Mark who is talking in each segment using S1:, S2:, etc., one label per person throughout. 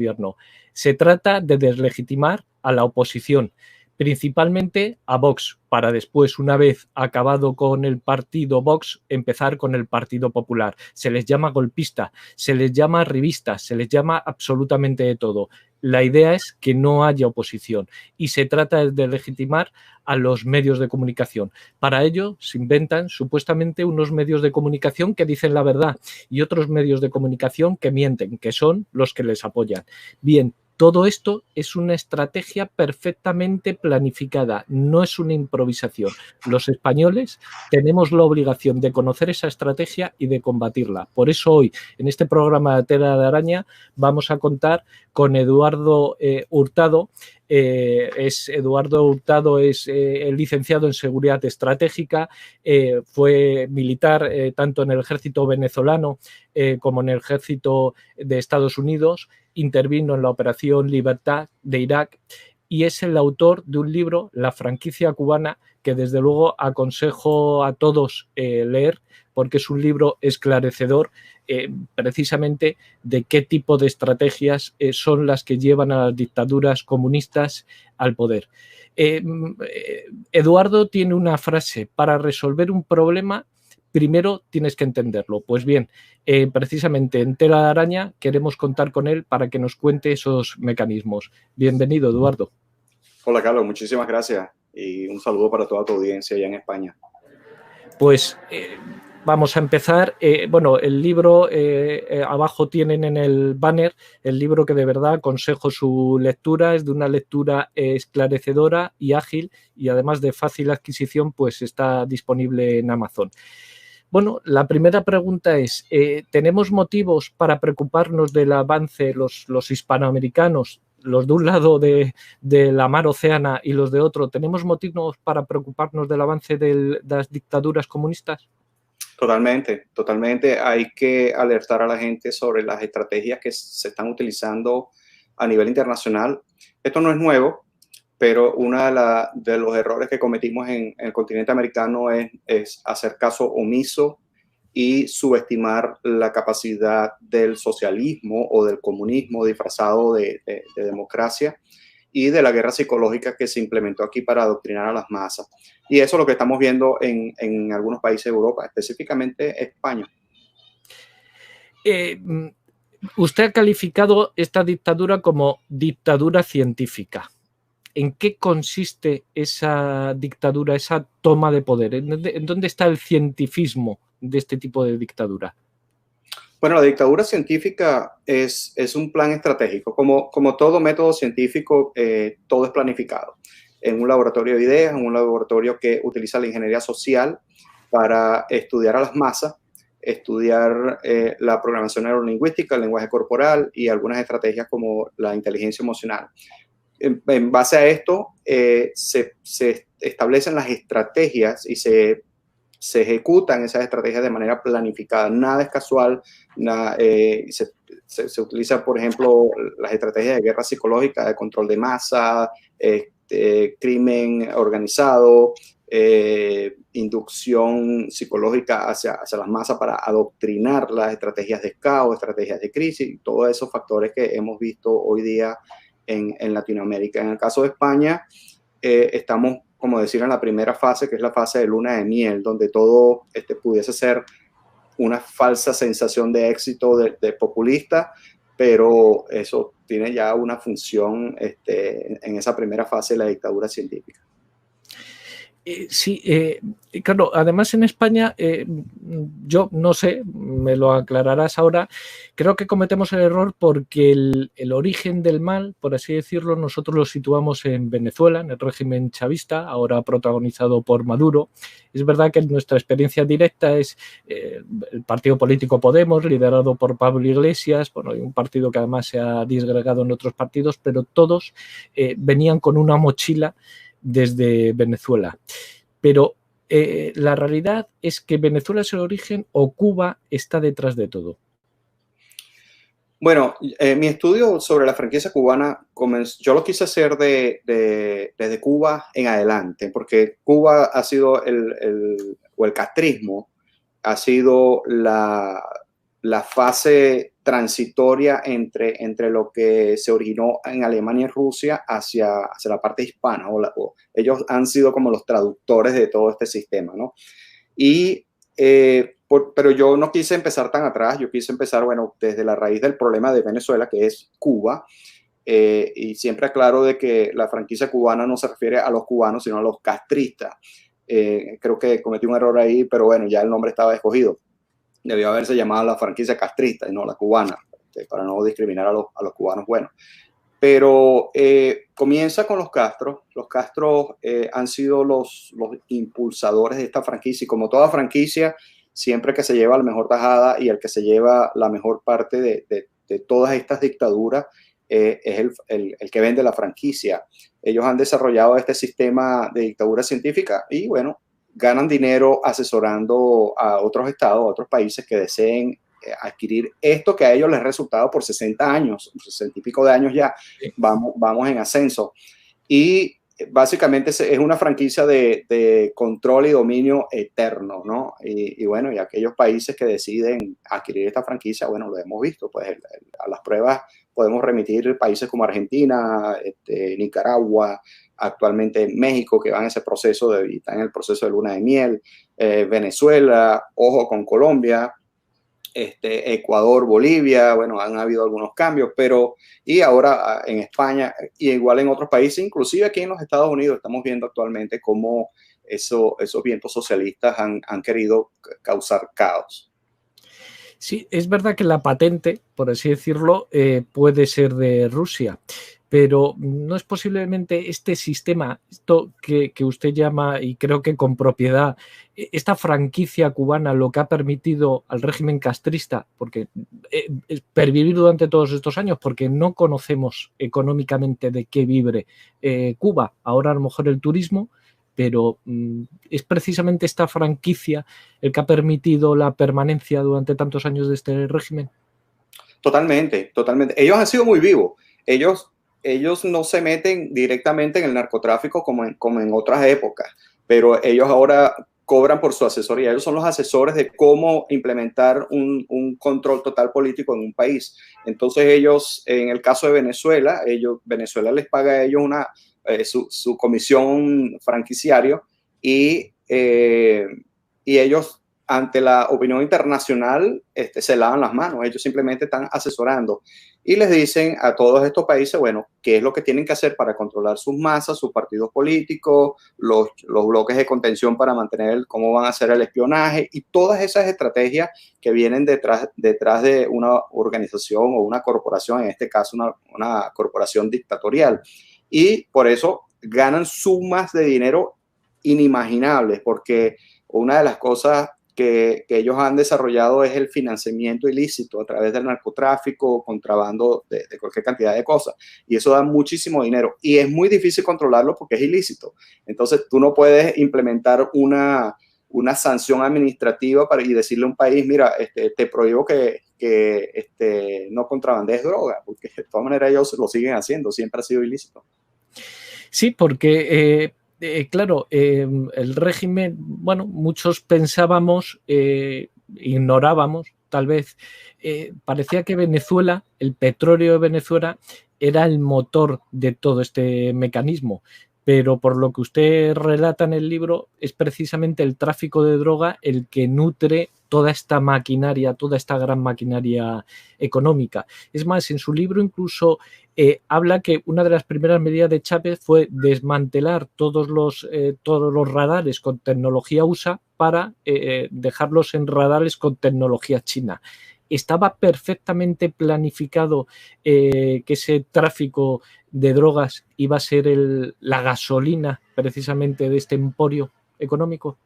S1: gobierno. Se trata de deslegitimar a la oposición, principalmente a Vox, para después, una vez acabado con el partido Vox, empezar con el Partido Popular. Se les llama golpista, se les llama arribistas, se les llama absolutamente de todo. La idea es que no haya oposición y se trata de legitimar a los medios de comunicación. Para ello se inventan supuestamente unos medios de comunicación que dicen la verdad y otros medios de comunicación que mienten, que son los que les apoyan. Bien, todo esto es una estrategia perfectamente planificada, no es una improvisación. Los españoles tenemos la obligación de conocer esa estrategia y de combatirla. Por eso hoy, en este programa de Tela de Araña, vamos a contar con Eduardo Hurtado. Eduardo Hurtado es el licenciado en Seguridad Estratégica, fue militar tanto en el ejército venezolano como en el ejército de Estados Unidos, intervino en la Operación Libertad de Irak y es el autor de un libro, La franquicia cubana, que desde luego aconsejo a todos leer porque es un libro esclarecedor precisamente de qué tipo de estrategias son las que llevan a las dictaduras comunistas al poder. Eduardo tiene una frase: para resolver un problema primero tienes que entenderlo. Pues bien, precisamente en Tela de Araña queremos contar con él para que nos cuente esos mecanismos. Bienvenido, Eduardo.
S2: Hola, Carlos, muchísimas gracias y un saludo para toda tu audiencia allá en España.
S1: Pues vamos a empezar. Bueno, el libro, abajo tienen en el banner el libro que de verdad aconsejo su lectura. Es de una lectura esclarecedora y ágil y además de fácil adquisición, pues está disponible en Amazon. Bueno, la primera pregunta es, ¿tenemos motivos para preocuparnos del avance los hispanoamericanos, los de un lado de la mar Océana y los de otro? ¿Tenemos motivos para preocuparnos del avance de las dictaduras comunistas?
S2: Totalmente, totalmente. Hay que alertar a la gente sobre las estrategias que se están utilizando a nivel internacional. Esto no es nuevo, pero uno de los errores que cometimos en el continente americano es hacer caso omiso y subestimar la capacidad del socialismo o del comunismo disfrazado de democracia y de la guerra psicológica que se implementó aquí para adoctrinar a las masas. Y eso es lo que estamos viendo en algunos países de Europa, específicamente España.
S1: Usted ha calificado esta dictadura como dictadura científica. ¿En qué consiste esa dictadura, esa toma de poder? ¿En dónde está el cientifismo de este tipo de dictadura?
S2: Bueno, la dictadura científica es un plan estratégico. Como todo método científico, todo es planificado. En un laboratorio de ideas, en un laboratorio que utiliza la ingeniería social para estudiar a las masas, estudiar la programación neurolingüística, el lenguaje corporal y algunas estrategias como la inteligencia emocional. En base a esto, se establecen las estrategias y se ejecutan esas estrategias de manera planificada. Nada es casual. Se utiliza, por ejemplo, las estrategias de guerra psicológica, de control de masa, crimen organizado, inducción psicológica hacia las masas para adoctrinar las estrategias de caos, estrategias de crisis, todos esos factores que hemos visto hoy día en Latinoamérica. En el caso de España, estamos, como decir, en la primera fase, que es la fase de luna de miel, donde todo pudiese ser una falsa sensación de éxito de populista, pero eso tiene ya una función en esa primera fase de la dictadura científica.
S1: Sí, claro, además en España, yo no sé, me lo aclararás ahora, creo que cometemos el error porque el origen del mal, por así decirlo, nosotros lo situamos en Venezuela, en el régimen chavista, ahora protagonizado por Maduro. Es verdad que nuestra experiencia directa es el partido político Podemos, liderado por Pablo Iglesias, bueno, y un partido que además se ha disgregado en otros partidos, pero todos venían con una mochila desde Venezuela. Pero la realidad es que Venezuela es el origen o Cuba está detrás de todo.
S2: Bueno, mi estudio sobre la franquicia cubana yo lo quise hacer desde Cuba en adelante, porque Cuba ha sido el castrismo ha sido la fase transitoria entre lo que se originó en Alemania y Rusia hacia la parte hispana. Ellos han sido como los traductores de todo este sistema, ¿no? Pero yo no quise empezar tan atrás, yo quise empezar, bueno, desde la raíz del problema de Venezuela, que es Cuba, y siempre aclaro de que la franquicia cubana no se refiere a los cubanos, sino a los castristas. Creo que cometí un error ahí, pero bueno, ya el nombre estaba escogido. Debió haberse llamado la franquicia castrista y no la cubana, para no discriminar a los cubanos buenos. Pero comienza con los Castro. Los Castro han sido los impulsadores de esta franquicia, y como toda franquicia, siempre que se lleva la mejor tajada y el que se lleva la mejor parte de todas estas dictaduras es el que vende la franquicia. Ellos han desarrollado este sistema de dictadura científica y, bueno, ganan dinero asesorando a otros estados, a otros países que deseen adquirir esto que a ellos les ha resultado por 60 años, 60 y pico de años ya, vamos en ascenso. Y básicamente es una franquicia de control y dominio eterno, ¿no? Y bueno, y aquellos países que deciden adquirir esta franquicia, bueno, lo hemos visto, pues a las pruebas podemos remitir países como Argentina, Nicaragua, actualmente México, que van en ese proceso, están en el proceso de luna de miel, Venezuela, ojo con Colombia, Ecuador, Bolivia, bueno, han habido algunos cambios, y ahora en España, y igual en otros países, inclusive aquí en los Estados Unidos, estamos viendo actualmente cómo esos vientos socialistas han querido causar caos.
S1: Sí, es verdad que la patente, por así decirlo, puede ser de Rusia, pero no es posiblemente este sistema, esto que usted llama, y creo que con propiedad, esta franquicia cubana, lo que ha permitido al régimen castrista, porque pervivir durante todos estos años, porque no conocemos económicamente de qué vive Cuba. Ahora a lo mejor el turismo, pero es precisamente esta franquicia el que ha permitido la permanencia durante tantos años de este régimen.
S2: Totalmente, totalmente. Ellos han sido muy vivos. Ellos no se meten directamente en el narcotráfico como en otras épocas, pero ellos ahora cobran por su asesoría. Ellos son los asesores de cómo implementar un control total político en un país. Entonces ellos, en el caso de Venezuela, Venezuela les paga a ellos su comisión franquiciario y ellos, ante la opinión internacional, se lavan las manos. Ellos simplemente están asesorando y les dicen a todos estos países, bueno, qué es lo que tienen que hacer para controlar sus masas, sus partidos políticos, los bloques de contención para mantener cómo van a hacer el espionaje y todas esas estrategias que vienen detrás de una organización o una corporación, en este caso una corporación dictatorial. Y por eso ganan sumas de dinero inimaginables, porque una de las cosas que ellos han desarrollado es el financiamiento ilícito a través del narcotráfico, contrabando de cualquier cantidad de cosas. Y eso da muchísimo dinero. Y es muy difícil controlarlo porque es ilícito. Entonces, tú no puedes implementar una sanción administrativa y decirle a un país, mira, te prohíbo que no contrabandees droga, porque de todas maneras ellos lo siguen haciendo. Siempre ha sido ilícito.
S1: Sí, porque... claro, el régimen, bueno, muchos pensábamos, ignorábamos, tal vez, parecía que Venezuela, el petróleo de Venezuela, era el motor de todo este mecanismo. Pero por lo que usted relata en el libro, es precisamente el tráfico de droga el que nutre toda esta maquinaria, toda esta gran maquinaria económica. Es más, en su libro incluso habla que una de las primeras medidas de Chávez fue desmantelar todos los radares con tecnología USA para dejarlos en radares con tecnología china. ¿Estaba perfectamente planificado que ese tráfico de drogas iba a ser la gasolina precisamente de este emporio económico?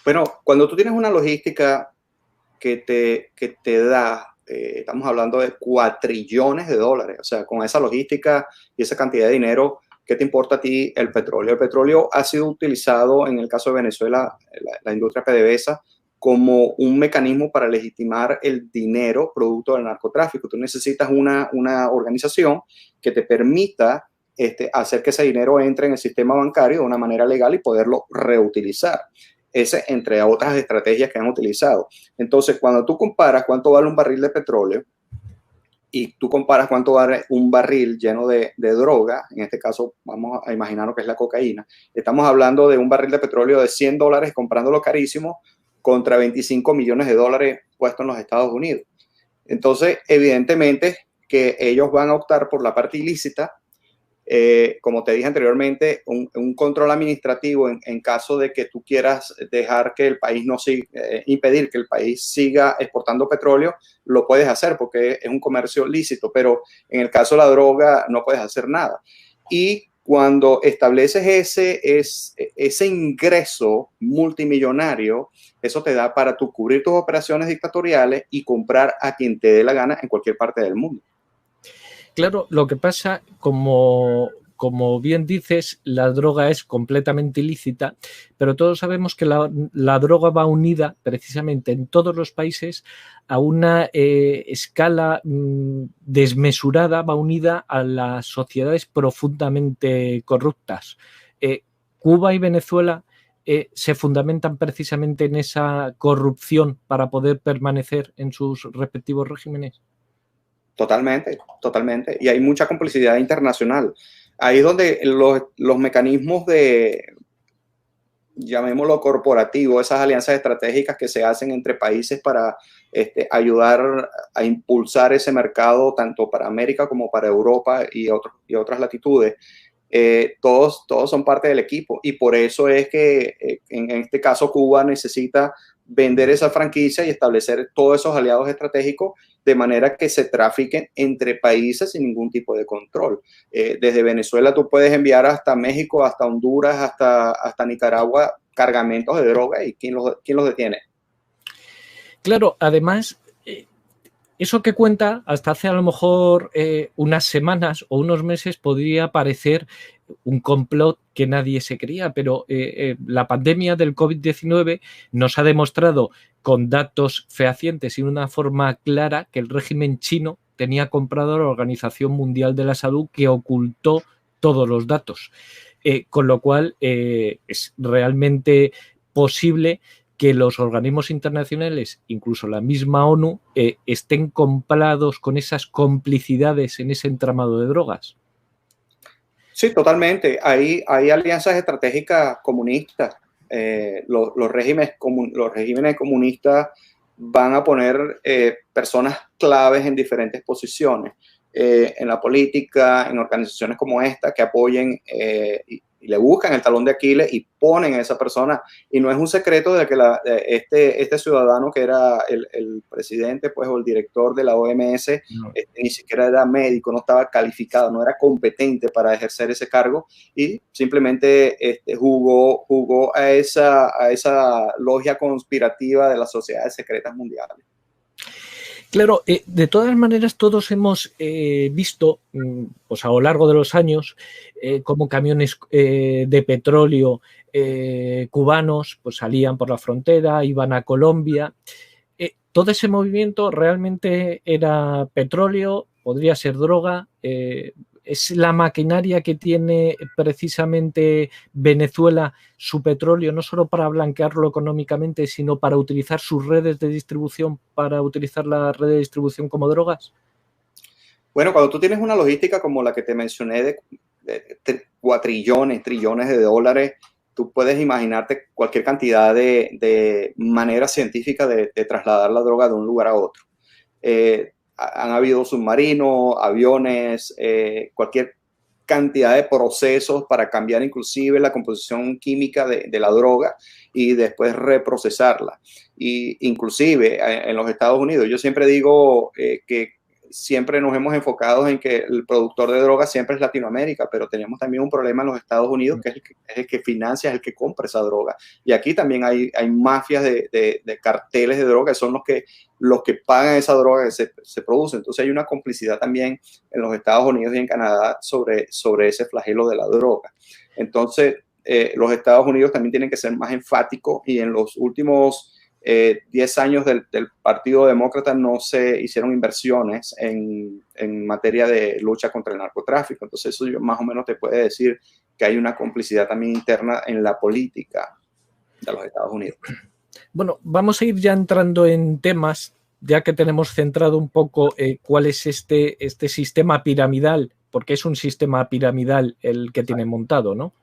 S2: Bueno, cuando tú tienes una logística que te da, estamos hablando de $4 trillones, o sea, con esa logística y esa cantidad de dinero, ¿qué te importa a ti el petróleo? El petróleo ha sido utilizado, en el caso de Venezuela, la industria PDVSA, como un mecanismo para legitimar el dinero producto del narcotráfico. Tú necesitas una organización que te permita hacer que ese dinero entre en el sistema bancario de una manera legal y poderlo reutilizar. Ese, entre otras estrategias que han utilizado. Entonces, cuando tú comparas cuánto vale un barril de petróleo y tú comparas cuánto vale un barril lleno de droga, en este caso vamos a imaginar lo que es la cocaína, estamos hablando de un barril de petróleo de $100 comprándolo carísimo contra 25 millones de dólares puestos en los Estados Unidos. Entonces, evidentemente que ellos van a optar por la parte ilícita. Como te dije anteriormente, un control administrativo en caso de que tú quieras dejar que el país no siga, impedir que el país siga exportando petróleo, lo puedes hacer porque es un comercio lícito, pero en el caso de la droga no puedes hacer nada. Y cuando estableces ese ingreso multimillonario, eso te da para tú cubrir tus operaciones dictatoriales y comprar a quien te dé la gana en cualquier parte del mundo.
S1: Claro, lo que pasa, como bien dices, la droga es completamente ilícita, pero todos sabemos que la droga va unida precisamente en todos los países a una escala desmesurada, va unida a las sociedades profundamente corruptas. Cuba y Venezuela se fundamentan precisamente en esa corrupción para poder permanecer en sus respectivos regímenes.
S2: Totalmente, totalmente. Y hay mucha complicidad internacional. Ahí es donde los mecanismos de, llamémoslo corporativo, esas alianzas estratégicas que se hacen entre países para ayudar a impulsar ese mercado tanto para América como para Europa y otras latitudes, todos son parte del equipo. Y por eso es que en este caso Cuba necesita vender esa franquicia y establecer todos esos aliados estratégicos de manera que se trafiquen entre países sin ningún tipo de control. Desde Venezuela tú puedes enviar hasta México, hasta Honduras, hasta Nicaragua cargamentos de droga y ¿quién los detiene?
S1: Claro, además, eso que cuenta hasta hace a lo mejor unas semanas o unos meses podría parecer un complot que nadie se creía, pero la pandemia del COVID-19 nos ha demostrado con datos fehacientes y de una forma clara que el régimen chino tenía comprado a la Organización Mundial de la Salud, que ocultó todos los datos. Con lo cual es realmente posible que los organismos internacionales, incluso la misma ONU, estén comprados con esas complicidades en ese entramado de drogas.
S2: Sí, totalmente. Hay alianzas estratégicas comunistas. Los regímenes comunistas van a poner personas claves en diferentes posiciones en la política, en organizaciones como esta que apoyen y le buscan el talón de Aquiles y ponen a esa persona. Y no es un secreto de que este ciudadano que era el presidente pues, o el director de la OMS ni siquiera era médico, no estaba calificado, no era competente para ejercer ese cargo y simplemente jugó a esa logia conspirativa de las sociedades secretas mundiales.
S1: Claro, de todas maneras todos hemos visto pues a lo largo de los años cómo camiones de petróleo cubanos pues salían por la frontera, iban a Colombia. Todo ese movimiento realmente era petróleo, podría ser droga. Es la maquinaria que tiene precisamente Venezuela su petróleo, no solo para blanquearlo económicamente, sino para utilizar sus redes de distribución, para utilizar la red de distribución como drogas.
S2: Bueno, cuando tú tienes una logística como la que te mencioné de cuatrillones, trillones de dólares, tú puedes imaginarte cualquier cantidad de manera científica de trasladar la droga de un lugar a otro. Han habido submarinos, aviones, cualquier cantidad de procesos para cambiar inclusive la composición química de la droga y después reprocesarla. Y inclusive en los Estados Unidos, yo siempre digo que siempre nos hemos enfocado en que el productor de drogas siempre es Latinoamérica, pero tenemos también un problema en los Estados Unidos que es el que financia, es el que compra esa droga. Y aquí también hay mafias de carteles de droga que son los que pagan esa droga que se produce. Entonces hay una complicidad también en los Estados Unidos y en Canadá sobre ese flagelo de la droga. Entonces los Estados Unidos también tienen que ser más enfáticos y en los últimos 10 años del Partido Demócrata no se hicieron inversiones en materia de lucha contra el narcotráfico. Entonces eso más o menos te puede decir que hay una complicidad también interna en la política de los Estados Unidos.
S1: Bueno, vamos a ir ya entrando en temas ya que tenemos centrado un poco cuál es este sistema piramidal, porque es un sistema piramidal el que tiene montado, ¿no?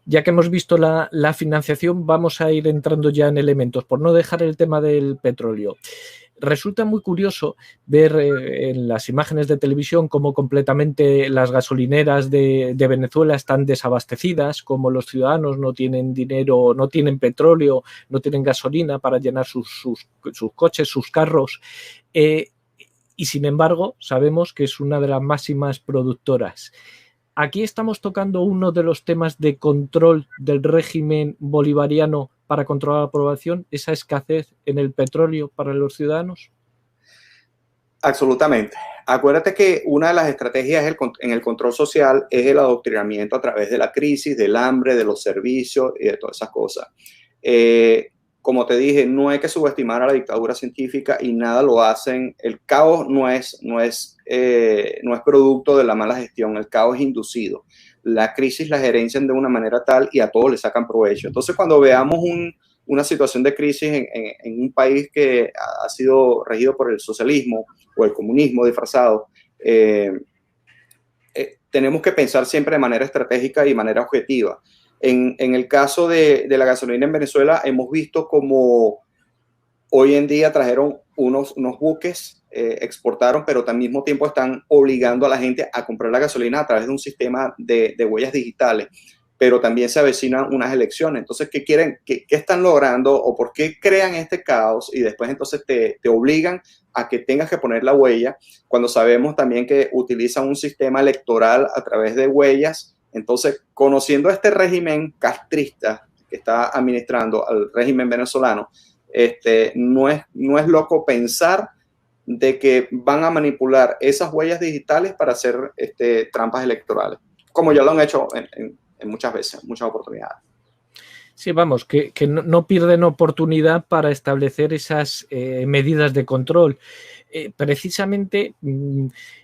S1: Ya que hemos visto la financiación, vamos a ir entrando ya en elementos, por no dejar el tema del petróleo. Resulta muy curioso ver en las imágenes de televisión cómo completamente las gasolineras de Venezuela están desabastecidas, cómo los ciudadanos no tienen dinero, no tienen petróleo, no tienen gasolina para llenar sus coches, sus carros. Y sin embargo, sabemos que es una de las máximas productoras. Aquí estamos tocando uno de los temas de control del régimen bolivariano para controlar la población, esa escasez en el petróleo para los ciudadanos.
S2: Absolutamente. Acuérdate que una de las estrategias en el control social es el adoctrinamiento a través de la crisis, del hambre, de los servicios y de todas esas cosas. Como te dije, no hay que subestimar a la dictadura científica y nada lo hacen. El caos no es producto de la mala gestión, el caos es inducido. La crisis la gerencian de una manera tal y a todos le sacan provecho. Entonces, cuando veamos una situación de crisis en un país que ha sido regido por el socialismo o el comunismo disfrazado, tenemos que pensar siempre de manera estratégica y de manera objetiva. En el caso de la gasolina en Venezuela, hemos visto como hoy en día trajeron unos buques, exportaron, pero al mismo tiempo están obligando a la gente a comprar la gasolina a través de un sistema de huellas digitales, pero también se avecinan unas elecciones. Entonces, ¿qué quieren? ¿Qué están logrando? ¿O por qué crean este caos? Y después entonces te obligan a que tengas que poner la huella, cuando sabemos también que utilizan un sistema electoral a través de huellas. Entonces, conociendo este régimen castrista que está administrando al régimen venezolano, no es loco pensar de que van a manipular esas huellas digitales para hacer trampas electorales, como ya lo han hecho en muchas veces, muchas oportunidades.
S1: Sí, vamos, que no pierden oportunidad para establecer esas medidas de control. Precisamente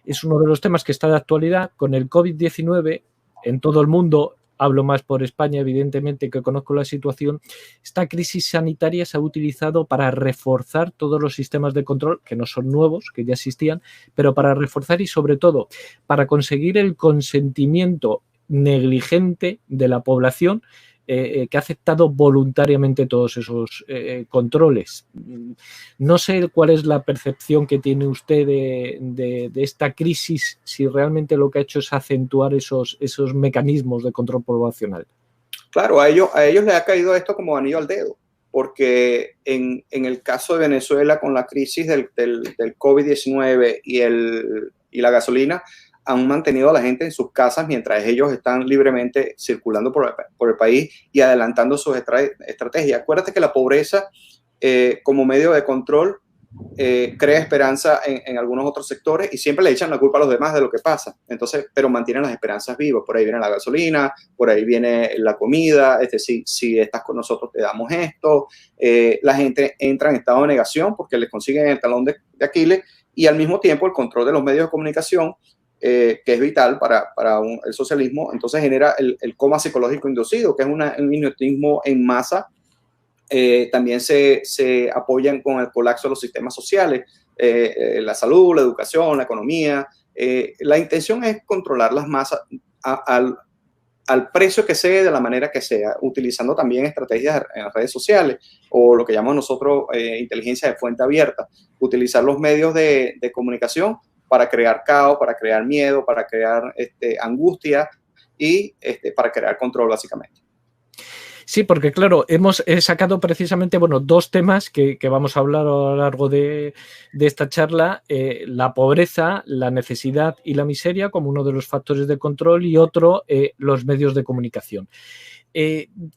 S1: es uno de los temas que está de actualidad con el COVID-19 en todo el mundo. Hablo más por España, evidentemente, que conozco la situación. Esta crisis sanitaria se ha utilizado para reforzar todos los sistemas de control, que no son nuevos, que ya existían, pero para reforzar y, sobre todo, para conseguir el consentimiento negligente de la población que ha aceptado voluntariamente todos esos controles. No sé cuál es la percepción que tiene usted de esta crisis, si realmente lo que ha hecho es acentuar esos mecanismos de control poblacional.
S2: Claro, a ellos les ha caído esto como anillo al dedo, porque en el caso de Venezuela, con la crisis del COVID-19 y la gasolina, han mantenido a la gente en sus casas mientras ellos están libremente circulando por el país y adelantando sus estrategias. Acuérdate que la pobreza como medio de control crea esperanza en algunos otros sectores y siempre le echan la culpa a los demás de lo que pasa. Entonces, pero mantienen las esperanzas vivas. Por ahí viene la gasolina, por ahí viene la comida, si estás con nosotros te damos esto. La gente entra en estado de negación porque les consiguen el talón de Aquiles y al mismo tiempo el control de los medios de comunicación, que es vital para el socialismo, entonces genera el coma psicológico inducido, que es un idiotismo en masa. También se apoyan con el colapso de los sistemas sociales, la salud, la educación, la economía. La intención es controlar las masas al precio que sea, de la manera que sea, utilizando también estrategias en las redes sociales o lo que llamamos nosotros inteligencia de fuente abierta, utilizar los medios de comunicación para crear caos, para crear miedo, para crear angustia y para crear control, básicamente.
S1: Sí, porque claro, hemos sacado precisamente, dos temas que vamos a hablar a lo largo de esta charla, la pobreza, la necesidad y la miseria como uno de los factores de control y otro, los medios de comunicación.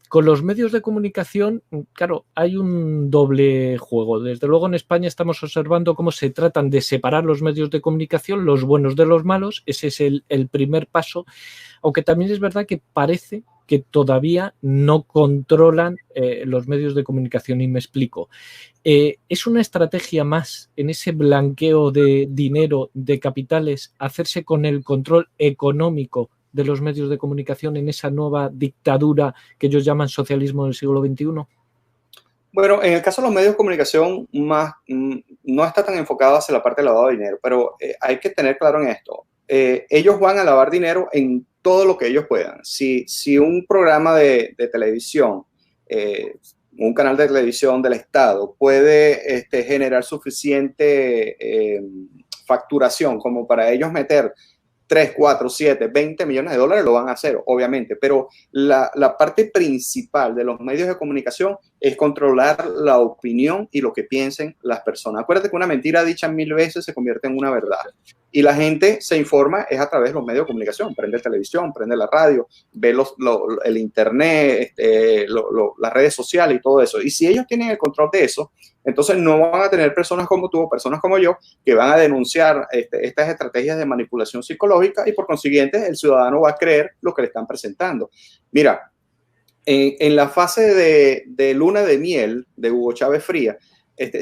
S1: Con los medios de comunicación, claro, hay un doble juego. Desde luego en España estamos observando cómo se tratan de separar los medios de comunicación, los buenos de los malos. Ese es el primer paso, aunque también es verdad que parece que todavía no controlan los medios de comunicación, y me explico. ¿Es una estrategia más en ese blanqueo de dinero, de capitales, hacerse con el control económico de los medios de comunicación en esa nueva dictadura que ellos llaman socialismo del siglo XXI?
S2: Bueno, en el caso de los medios de comunicación, no está tan enfocado hacia la parte de lavado de dinero, pero hay que tener claro en esto. Ellos van a lavar dinero en todo lo que ellos puedan. Si un programa de televisión, un canal de televisión del Estado puede generar suficiente facturación como para ellos meter 3, 4, 7, 20 millones de dólares, lo van a hacer, obviamente, pero la parte principal de los medios de comunicación es controlar la opinión y lo que piensen las personas. Acuérdate que una mentira dicha 1000 veces se convierte en una verdad. Y la gente se informa es a través de los medios de comunicación, prende la televisión, prende la radio, ve el internet, las redes sociales y todo eso. Y si ellos tienen el control de eso, entonces no van a tener personas como tú o personas como yo que van a denunciar estas estrategias de manipulación psicológica y por consiguiente el ciudadano va a creer lo que le están presentando. Mira, en la fase de luna de miel de Hugo Chávez Frías,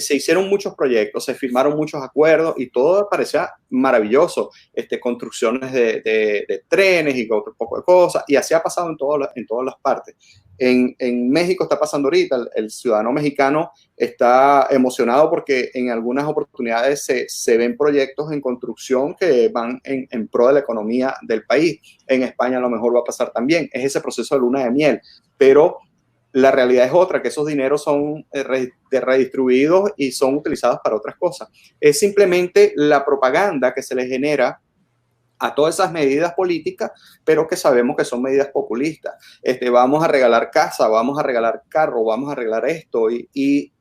S2: se hicieron muchos proyectos, se firmaron muchos acuerdos y todo parecía maravilloso. Construcciones de trenes y otro poco de cosas, y así ha pasado en todas las partes. En México está pasando ahorita, el ciudadano mexicano está emocionado porque en algunas oportunidades se ven proyectos en construcción que van en pro de la economía del país. En España a lo mejor va a pasar también. Es ese proceso de luna de miel, pero la realidad es otra, que esos dineros son redistribuidos y son utilizados para otras cosas. Es simplemente la propaganda que se le genera a todas esas medidas políticas, pero que sabemos que son medidas populistas. Vamos a regalar casa, vamos a regalar carro, vamos a regalar esto y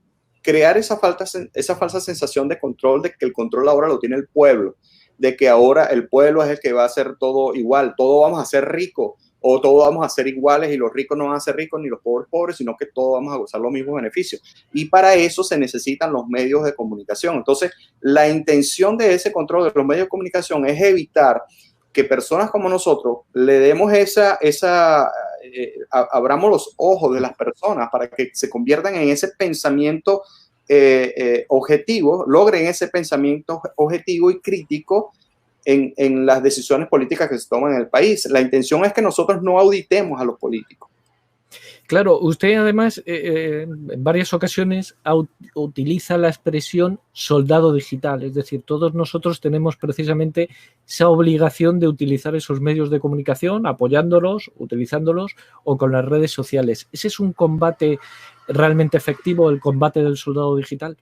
S2: crear esa falsa sensación de control, de que el control ahora lo tiene el pueblo, de que ahora el pueblo es el que va a hacer todo igual, todo vamos a ser ricos o todos vamos a ser iguales y los ricos no van a ser ricos ni los pobres pobres, sino que todos vamos a gozar los mismos beneficios. Y para eso se necesitan los medios de comunicación. Entonces, la intención de ese control de los medios de comunicación es evitar que personas como nosotros le demos abramos los ojos de las personas para que se conviertan en ese pensamiento objetivo, logren ese pensamiento objetivo y crítico en las decisiones políticas que se toman en el país. La intención es que nosotros no auditemos a los políticos.
S1: Claro, usted además en varias ocasiones utiliza la expresión soldado digital, es decir, todos nosotros tenemos precisamente esa obligación de utilizar esos medios de comunicación, apoyándolos, utilizándolos o con las redes sociales. ¿Ese es un combate realmente efectivo, el combate del soldado digital?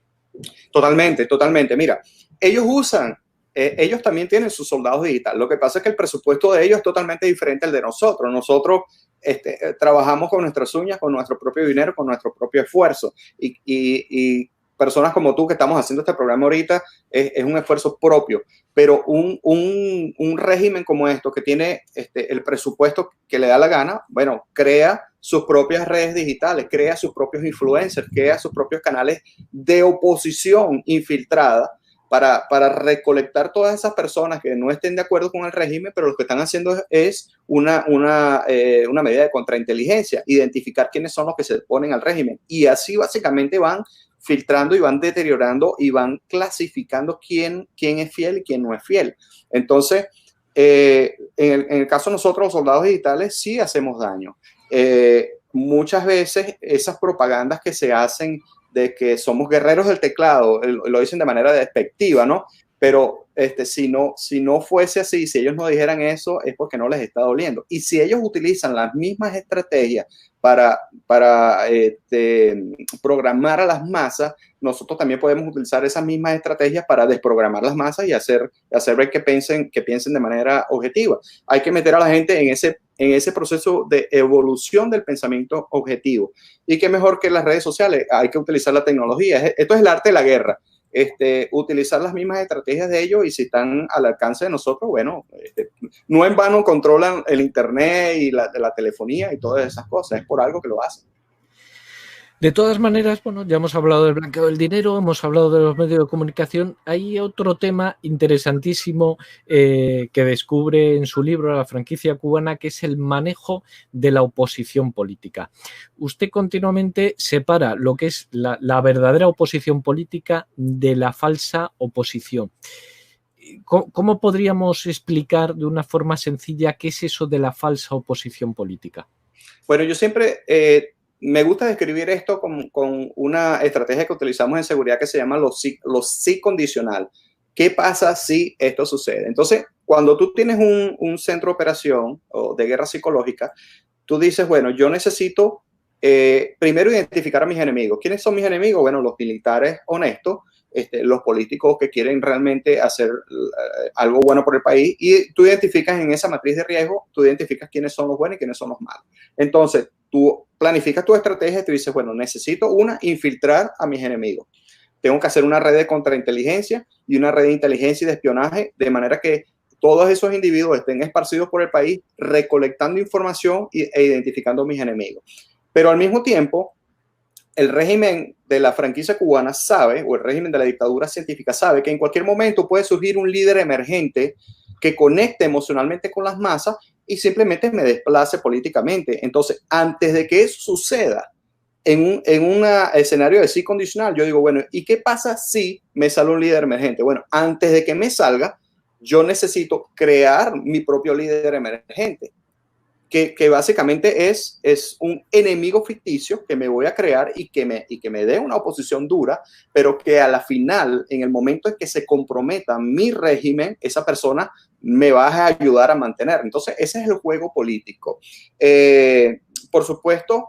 S2: Totalmente, totalmente. Mira, ellos también tienen sus soldados digitales. Lo que pasa es que el presupuesto de ellos es totalmente diferente al de nosotros. Nosotros trabajamos con nuestras uñas, con nuestro propio dinero, con nuestro propio esfuerzo. Y personas como tú que estamos haciendo este programa ahorita, es un esfuerzo propio. Pero un régimen como esto, que tiene el presupuesto que le da la gana, bueno, crea sus propias redes digitales, crea sus propios influencers, crea sus propios canales de oposición infiltrada, para recolectar todas esas personas que no estén de acuerdo con el régimen, pero lo que están haciendo es una medida de contrainteligencia, identificar quiénes son los que se oponen al régimen. Y así básicamente van filtrando y van deteriorando y van clasificando quién es fiel y quién no es fiel. Entonces, en el caso de nosotros, los soldados digitales, sí hacemos daño. Muchas veces esas propagandas que se hacen de que somos guerreros del teclado, lo dicen de manera despectiva, ¿no? Pero si no fuese así, si ellos no dijeran eso, es porque no les está doliendo. Y si ellos utilizan las mismas estrategias para programar a las masas, nosotros también podemos utilizar esas mismas estrategias para desprogramar las masas y hacer ver que piensen de manera objetiva. Hay que meter a la gente en ese proceso de evolución del pensamiento objetivo. Y qué mejor que las redes sociales, hay que utilizar la tecnología. Esto es el arte de la guerra. Utilizar las mismas estrategias de ellos, y si están al alcance de nosotros, bueno, no en vano controlan el internet y la telefonía y todas esas cosas, es por algo que lo hacen.
S1: De todas maneras, bueno, ya hemos hablado del blanqueo del dinero, hemos hablado de los medios de comunicación. Hay otro tema interesantísimo que descubre en su libro La franquicia cubana, que es el manejo de la oposición política. Usted continuamente separa lo que es la verdadera oposición política de la falsa oposición. ¿Cómo podríamos explicar de una forma sencilla qué es eso de la falsa oposición política?
S2: Bueno, yo siempre me gusta describir esto con una estrategia que utilizamos en seguridad que se llama los sí condicional. ¿Qué pasa si esto sucede? Entonces, cuando tú tienes un centro de operación o de guerra psicológica, tú dices, bueno, yo necesito primero identificar a mis enemigos. ¿Quiénes son mis enemigos? Bueno, los militares honestos, los políticos que quieren realmente hacer algo bueno por el país, y tú identificas en esa matriz de riesgo, tú identificas quiénes son los buenos y quiénes son los malos. Entonces, tú planificas tu estrategia y tú dices, bueno, necesito infiltrar a mis enemigos. Tengo que hacer una red de contrainteligencia y una red de inteligencia y de espionaje, de manera que todos esos individuos estén esparcidos por el país, recolectando información e identificando a mis enemigos. Pero al mismo tiempo, el régimen de la franquicia cubana sabe, o el régimen de la dictadura científica sabe, que en cualquier momento puede surgir un líder emergente que conecte emocionalmente con las masas y simplemente me desplace políticamente. Entonces, antes de que eso suceda, en un escenario de sí condicional, yo digo, bueno, ¿y qué pasa si me sale un líder emergente? Bueno, antes de que me salga, yo necesito crear mi propio líder emergente, que básicamente es un enemigo ficticio que me voy a crear y que me dé una oposición dura, pero que a la final, en el momento en que se comprometa mi régimen, esa persona me va a ayudar a mantener. Entonces, ese es el juego político. Por supuesto,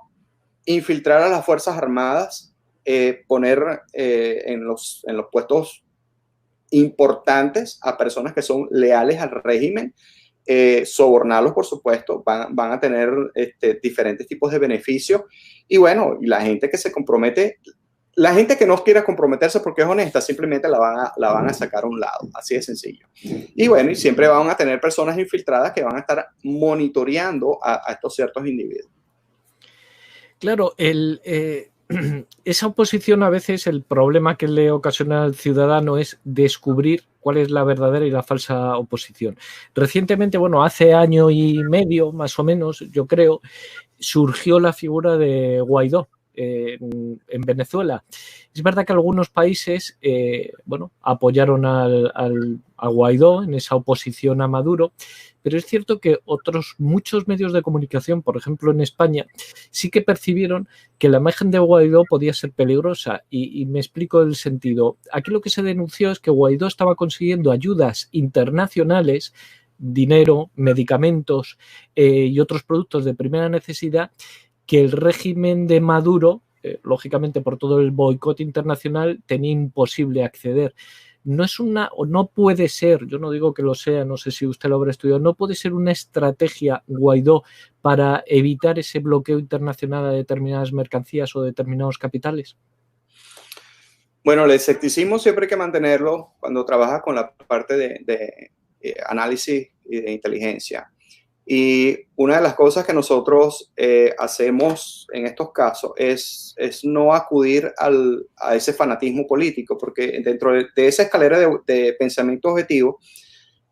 S2: infiltrar a las Fuerzas Armadas, poner en los puestos importantes a personas que son leales al régimen, sobornarlos, por supuesto, van a tener diferentes tipos de beneficios. Y bueno, la gente que se compromete, la gente que no quiera comprometerse porque es honesta, simplemente la van a sacar a un lado, así de sencillo. Y bueno, y siempre van a tener personas infiltradas que van a estar monitoreando a estos ciertos individuos.
S1: Claro, esa oposición a veces, el problema que le ocasiona al ciudadano es descubrir cuál es la verdadera y la falsa oposición. Recientemente, bueno, hace año y medio más o menos, yo creo, surgió la figura de Guaidó en Venezuela. Es verdad que algunos países apoyaron a Guaidó en esa oposición a Maduro, pero es cierto que muchos medios de comunicación, por ejemplo en España, sí que percibieron que la imagen de Guaidó podía ser peligrosa, y me explico el sentido. Aquí lo que se denunció es que Guaidó estaba consiguiendo ayudas internacionales, dinero, medicamentos y otros productos de primera necesidad, que el régimen de Maduro, lógicamente por todo el boicot internacional, tenía imposible acceder. No puede ser, yo no digo que lo sea, no sé si usted lo habrá estudiado, no puede ser una estrategia Guaidó para evitar ese bloqueo internacional a determinadas mercancías o determinados capitales.
S2: Bueno, el escepticismo siempre hay que mantenerlo cuando trabajas con la parte de análisis y de inteligencia. Y una de las cosas que nosotros hacemos en estos casos es no acudir a ese fanatismo político, porque dentro de esa escalera de pensamiento objetivo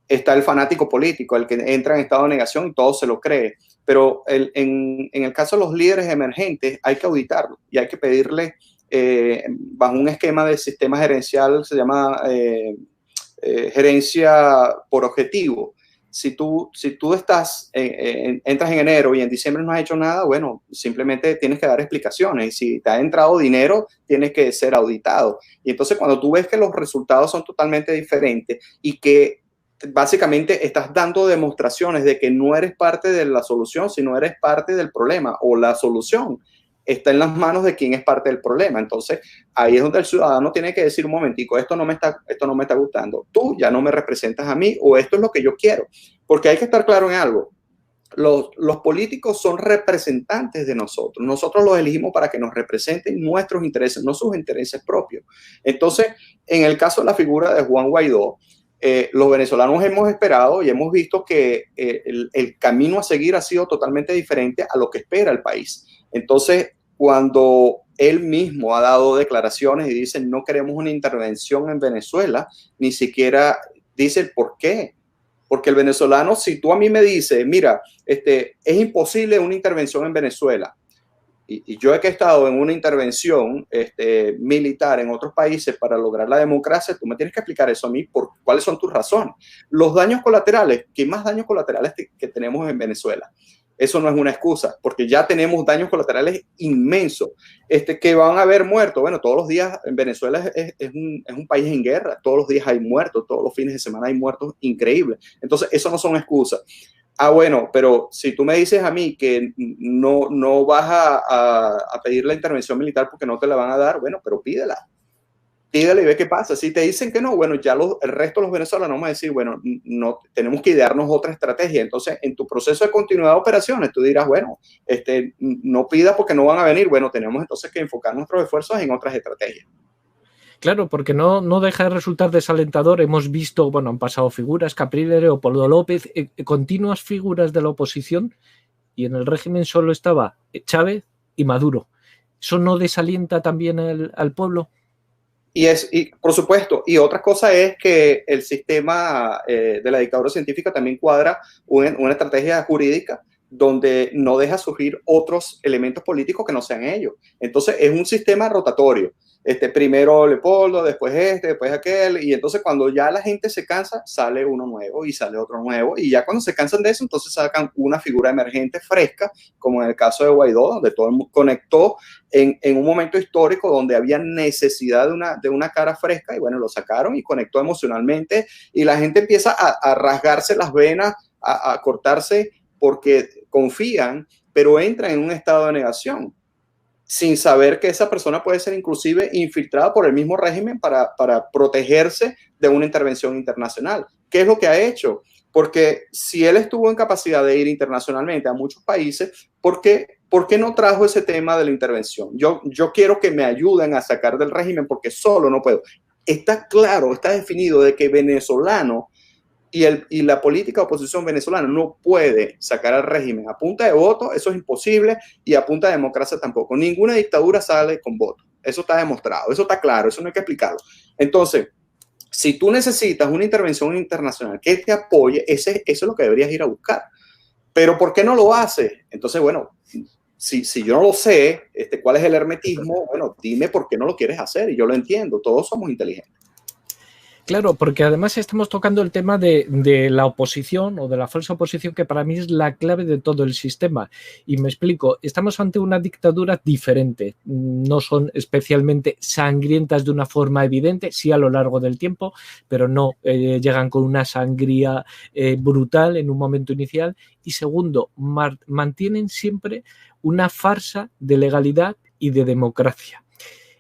S2: está el fanático político, el que entra en estado de negación y todo se lo cree. Pero en el caso de los líderes emergentes hay que auditarlo y hay que pedirle bajo un esquema de sistema gerencial, se llama gerencia por objetivo. Si tú entras en enero y en diciembre no has hecho nada, bueno, simplemente tienes que dar explicaciones. Y si te ha entrado dinero, tienes que ser auditado. Y entonces cuando tú ves que los resultados son totalmente diferentes y que básicamente estás dando demostraciones de que no eres parte de la solución, sino eres parte del problema, o la solución está en las manos de quien es parte del problema. Entonces, ahí es donde el ciudadano tiene que decir, un momentico, esto no me está gustando, tú ya no me representas a mí, o esto es lo que yo quiero. Porque hay que estar claro en algo. Los políticos son representantes de nosotros. Nosotros los elegimos para que nos representen nuestros intereses, no sus intereses propios. Entonces, en el caso de la figura de Juan Guaidó, los venezolanos hemos esperado y hemos visto que el camino a seguir ha sido totalmente diferente a lo que espera el país. Entonces, cuando él mismo ha dado declaraciones y dice no queremos una intervención en Venezuela, ni siquiera dice el por qué. Porque el venezolano, si tú a mí me dices, mira, es imposible una intervención en Venezuela, y yo he estado en una intervención militar en otros países para lograr la democracia, tú me tienes que explicar eso a mí, cuáles son tus razones. Los daños colaterales, ¿qué más daños colaterales que tenemos en Venezuela? Eso no es una excusa, porque ya tenemos daños colaterales inmensos. Que van a haber muertos. Bueno, todos los días en Venezuela es un país en guerra. Todos los días hay muertos, todos los fines de semana hay muertos increíbles. Entonces, eso no son excusas. Bueno, pero si tú me dices a mí que no vas a pedir la intervención militar porque no te la van a dar, bueno, pero pídela y ve qué pasa. Si te dicen que no, bueno, ya el resto de los venezolanos vamos a decir, bueno, no, tenemos que idearnos otra estrategia. Entonces, en tu proceso de continuidad de operaciones, tú dirás, bueno, no pidas porque no van a venir. Bueno, tenemos entonces que enfocar nuestros esfuerzos en otras estrategias.
S1: Claro, porque no deja de resultar desalentador. Hemos visto, bueno, han pasado figuras, Capriles, Leopoldo López, continuas figuras de la oposición, y en el régimen solo estaba Chávez y Maduro. ¿Eso no desalienta también al pueblo?
S2: Y por supuesto, y otra cosa es que el sistema de la dictadura científica también cuadra una estrategia jurídica donde no deja surgir otros elementos políticos que no sean ellos. Entonces es un sistema rotatorio. Primero Leopoldo, después después aquel, y entonces cuando ya la gente se cansa, sale uno nuevo y sale otro nuevo, y ya cuando se cansan de eso, entonces sacan una figura emergente fresca, como en el caso de Guaidó, donde todo el mundo conectó en un momento histórico donde había necesidad de una cara fresca, y bueno, lo sacaron y conectó emocionalmente, y la gente empieza a rasgarse las venas, a cortarse, porque confían, pero entran en un estado de negación, sin saber que esa persona puede ser inclusive infiltrada por el mismo régimen para protegerse de una intervención internacional. ¿Qué es lo que ha hecho? Porque si él estuvo en capacidad de ir internacionalmente a muchos países, ¿por qué no trajo ese tema de la intervención? Yo quiero que me ayuden a sacar del régimen porque solo no puedo. Está claro, está definido de que venezolano y la política de oposición venezolana no puede sacar al régimen a punta de voto. Eso es imposible, y a punta de democracia tampoco. Ninguna dictadura sale con voto. Eso está demostrado, eso está claro, eso no hay que explicarlo. Entonces, si tú necesitas una intervención internacional que te apoye, eso es lo que deberías ir a buscar. Pero ¿por qué no lo haces? Entonces, bueno, si yo no lo sé, ¿cuál es el hermetismo? Bueno, dime por qué no lo quieres hacer, y yo lo entiendo, todos somos inteligentes.
S1: Claro, porque además estamos tocando el tema de la oposición o de la falsa oposición, que para mí es la clave de todo el sistema. Y me explico, estamos ante una dictadura diferente. No son especialmente sangrientas de una forma evidente, sí a lo largo del tiempo, pero no llegan con una sangría brutal en un momento inicial. Y segundo, mantienen siempre una farsa de legalidad y de democracia.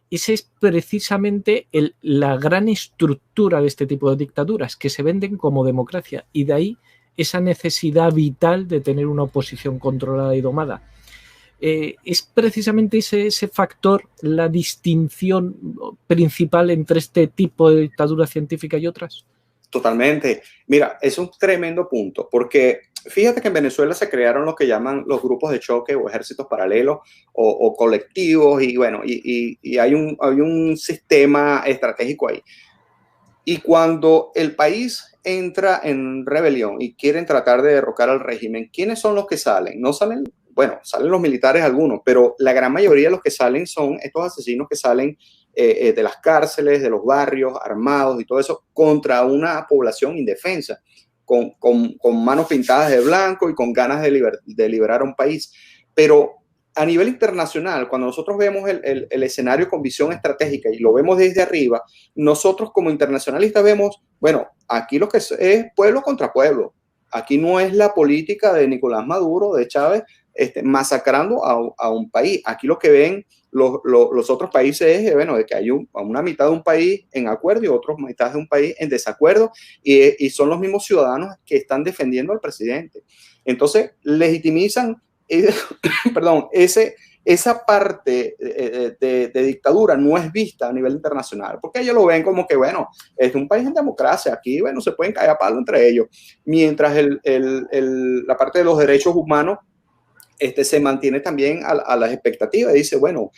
S1: Esa es precisamente la gran estructura de este tipo de dictaduras, que se venden como democracia, y de ahí esa necesidad vital de tener una oposición controlada y domada. ¿Es precisamente ese factor la distinción principal entre este tipo de dictadura científica y otras?
S2: Totalmente. Mira, es un tremendo punto, porque fíjate que en Venezuela se crearon lo que llaman los grupos de choque o ejércitos paralelos o colectivos, y bueno, y hay un sistema estratégico ahí. Y cuando el país entra en rebelión y quieren tratar de derrocar al régimen, ¿quiénes son los que salen? No salen, bueno, salen los militares algunos, pero la gran mayoría de los que salen son estos asesinos que salen de las cárceles, de los barrios, armados y todo eso, contra una población indefensa, con manos pintadas de blanco y con ganas de liberar a un país. Pero a nivel internacional, cuando nosotros vemos el escenario con visión estratégica y lo vemos desde arriba, nosotros como internacionalistas vemos, bueno, aquí lo que es pueblo contra pueblo. Aquí no es la política de Nicolás Maduro, de Chávez, masacrando a un país. Aquí lo que ven los otros países es, bueno, de que hay una mitad de un país en acuerdo y otra mitad de un país en desacuerdo, y son los mismos ciudadanos que están defendiendo al presidente. Entonces, legitimizan perdón, esa parte de dictadura no es vista a nivel internacional, porque ellos lo ven como que, bueno, es un país en democracia, aquí, bueno, se pueden caer a palo entre ellos, mientras la parte de los derechos humanos se mantiene también a las expectativas, y dice, bueno,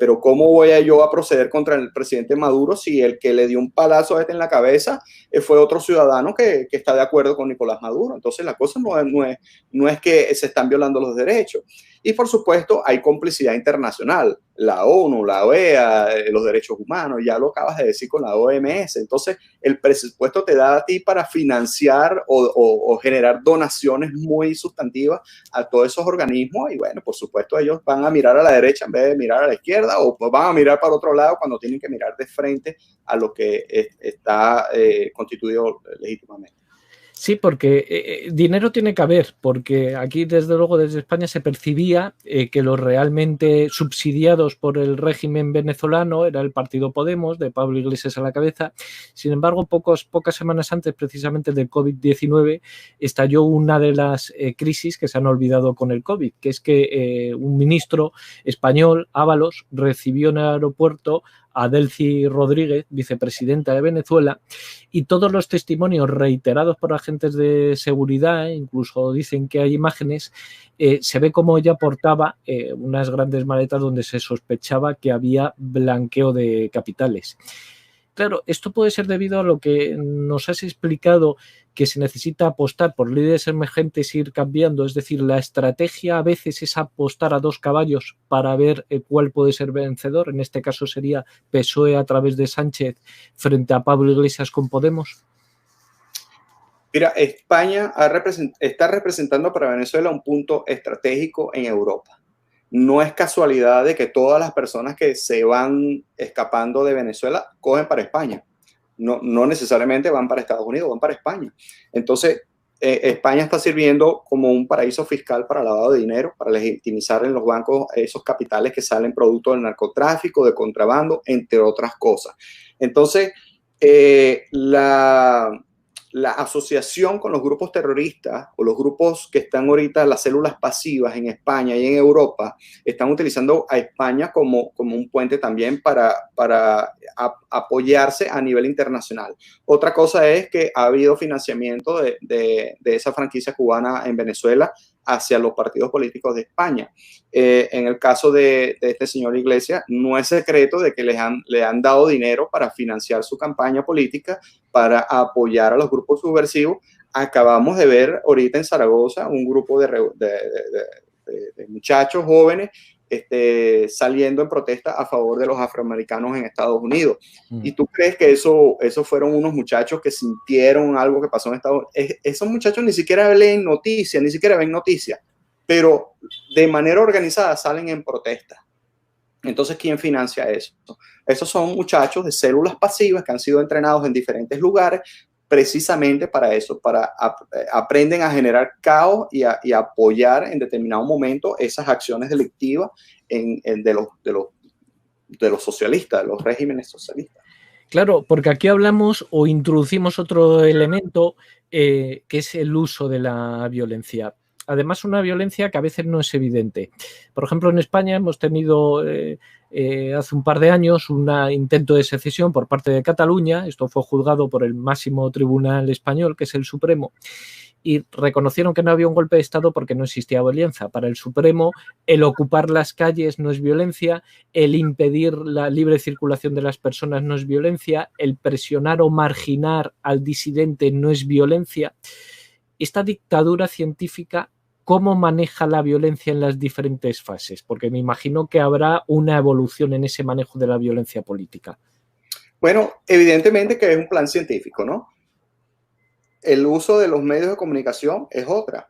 S2: pero ¿cómo voy yo a proceder contra el presidente Maduro si el que le dio un palazo en la cabeza fue otro ciudadano que está de acuerdo con Nicolás Maduro? Entonces la cosa no es que se están violando los derechos. Y por supuesto hay complicidad internacional, la ONU, la OEA, los derechos humanos, ya lo acabas de decir con la OMS. Entonces el presupuesto te da a ti para financiar o generar donaciones muy sustantivas a todos esos organismos y bueno, por supuesto ellos van a mirar a la derecha en vez de mirar a la izquierda o van a mirar para otro lado cuando tienen que mirar de frente a lo que está constituido legítimamente.
S1: Sí, porque dinero tiene que haber, porque aquí desde luego desde España se percibía que los realmente subsidiados por el régimen venezolano era el partido Podemos, de Pablo Iglesias a la cabeza. Sin embargo, pocas semanas antes precisamente del COVID-19 estalló una de las crisis que se han olvidado con el COVID, que es que un ministro español, Ábalos, recibió en el aeropuerto a Delcy Rodríguez, vicepresidenta de Venezuela, y todos los testimonios reiterados por agentes de seguridad, incluso dicen que hay imágenes, se ve como ella portaba unas grandes maletas donde se sospechaba que había blanqueo de capitales. Claro, esto puede ser debido a lo que nos has explicado, que se necesita apostar por líderes emergentes e ir cambiando, es decir, la estrategia a veces es apostar a dos caballos para ver cuál puede ser vencedor, en este caso sería PSOE a través de Sánchez frente a Pablo Iglesias con Podemos.
S2: Mira, España está representando para Venezuela un punto estratégico en Europa. No es casualidad de que todas las personas que se van escapando de Venezuela cogen para España. No necesariamente van para Estados Unidos, van para España. Entonces, España está sirviendo como un paraíso fiscal para lavado de dinero, para legitimizar en los bancos esos capitales que salen producto del narcotráfico, de contrabando, entre otras cosas. Entonces, la asociación con los grupos terroristas o los grupos que están ahorita, las células pasivas en España y en Europa, están utilizando a España como un puente también para apoyarse a nivel internacional. Otra cosa es que ha habido financiamiento de esa franquicia cubana en Venezuela hacia los partidos políticos de España. En el caso de este señor Iglesias, no es secreto de que le han dado dinero para financiar su campaña política, para apoyar a los grupos subversivos. Acabamos de ver ahorita en Zaragoza un grupo de muchachos jóvenes saliendo en protesta a favor de los afroamericanos en Estados Unidos. ¿Y tú crees que eso fueron unos muchachos que sintieron algo que pasó en Estados Unidos? Esos muchachos ni siquiera leen noticias, ni siquiera ven noticias, pero de manera organizada salen en protesta. Entonces, ¿quién financia eso? Esos son muchachos de células pasivas que han sido entrenados en diferentes lugares precisamente para eso, aprenden a generar caos y apoyar en determinado momento esas acciones delictivas de los socialistas, de los regímenes socialistas.
S1: Claro, porque aquí hablamos o introducimos otro elemento que es el uso de la violencia. Además, una violencia que a veces no es evidente. Por ejemplo, en España hemos tenido hace un par de años un intento de secesión por parte de Cataluña. Esto fue juzgado por el máximo tribunal español, que es el Supremo, y reconocieron que no había un golpe de Estado porque no existía violencia. Para el Supremo, el ocupar las calles no es violencia, el impedir la libre circulación de las personas no es violencia, el presionar o marginar al disidente no es violencia. Esta dictadura científica, ¿cómo maneja la violencia en las diferentes fases? Porque me imagino que habrá una evolución en ese manejo de la violencia política.
S2: Bueno, evidentemente que es un plan científico, ¿no? El uso de los medios de comunicación es otra.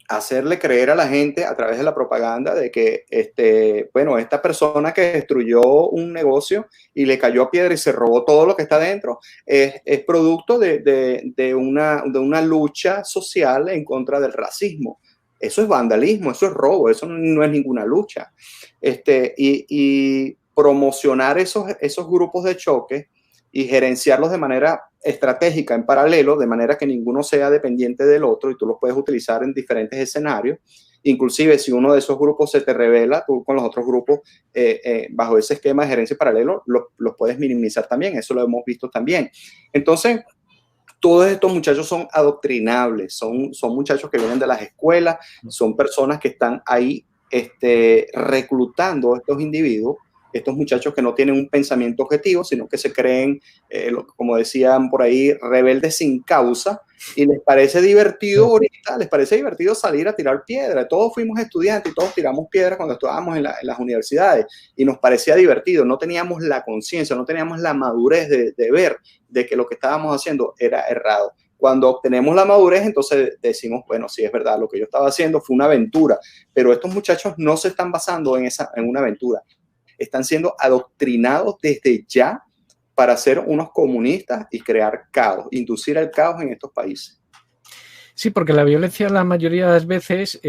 S2: Hacerle creer a la gente a través de la propaganda de que, esta persona que destruyó un negocio y le cayó a piedra y se robó todo lo que está dentro, es producto de una lucha social en contra del racismo. Eso es vandalismo, eso es robo, eso no es ninguna lucha. Y promocionar esos grupos de choque y gerenciarlos de manera estratégica en paralelo, de manera que ninguno sea dependiente del otro y tú los puedes utilizar en diferentes escenarios. Inclusive si uno de esos grupos se te revela, tú con los otros grupos bajo ese esquema de gerencia paralelo los puedes minimizar también. Eso lo hemos visto también. Entonces, todos estos muchachos son adoctrinables, son muchachos que vienen de las escuelas, son personas que están ahí reclutando a estos individuos estos muchachos que no tienen un pensamiento objetivo, sino que se creen, como decían por ahí, rebeldes sin causa, y les parece divertido ahorita, les parece divertido salir a tirar piedra. Todos fuimos estudiantes y todos tiramos piedras cuando estábamos en las universidades, y nos parecía divertido. No teníamos la conciencia, no teníamos la madurez de ver de que lo que estábamos haciendo era errado. Cuando obtenemos la madurez, entonces decimos, bueno, sí, es verdad, lo que yo estaba haciendo fue una aventura, pero estos muchachos no se están basando en una aventura. Están siendo adoctrinados desde ya para ser unos comunistas y crear caos, inducir el caos en estos países.
S1: Sí, porque la violencia la mayoría de las veces,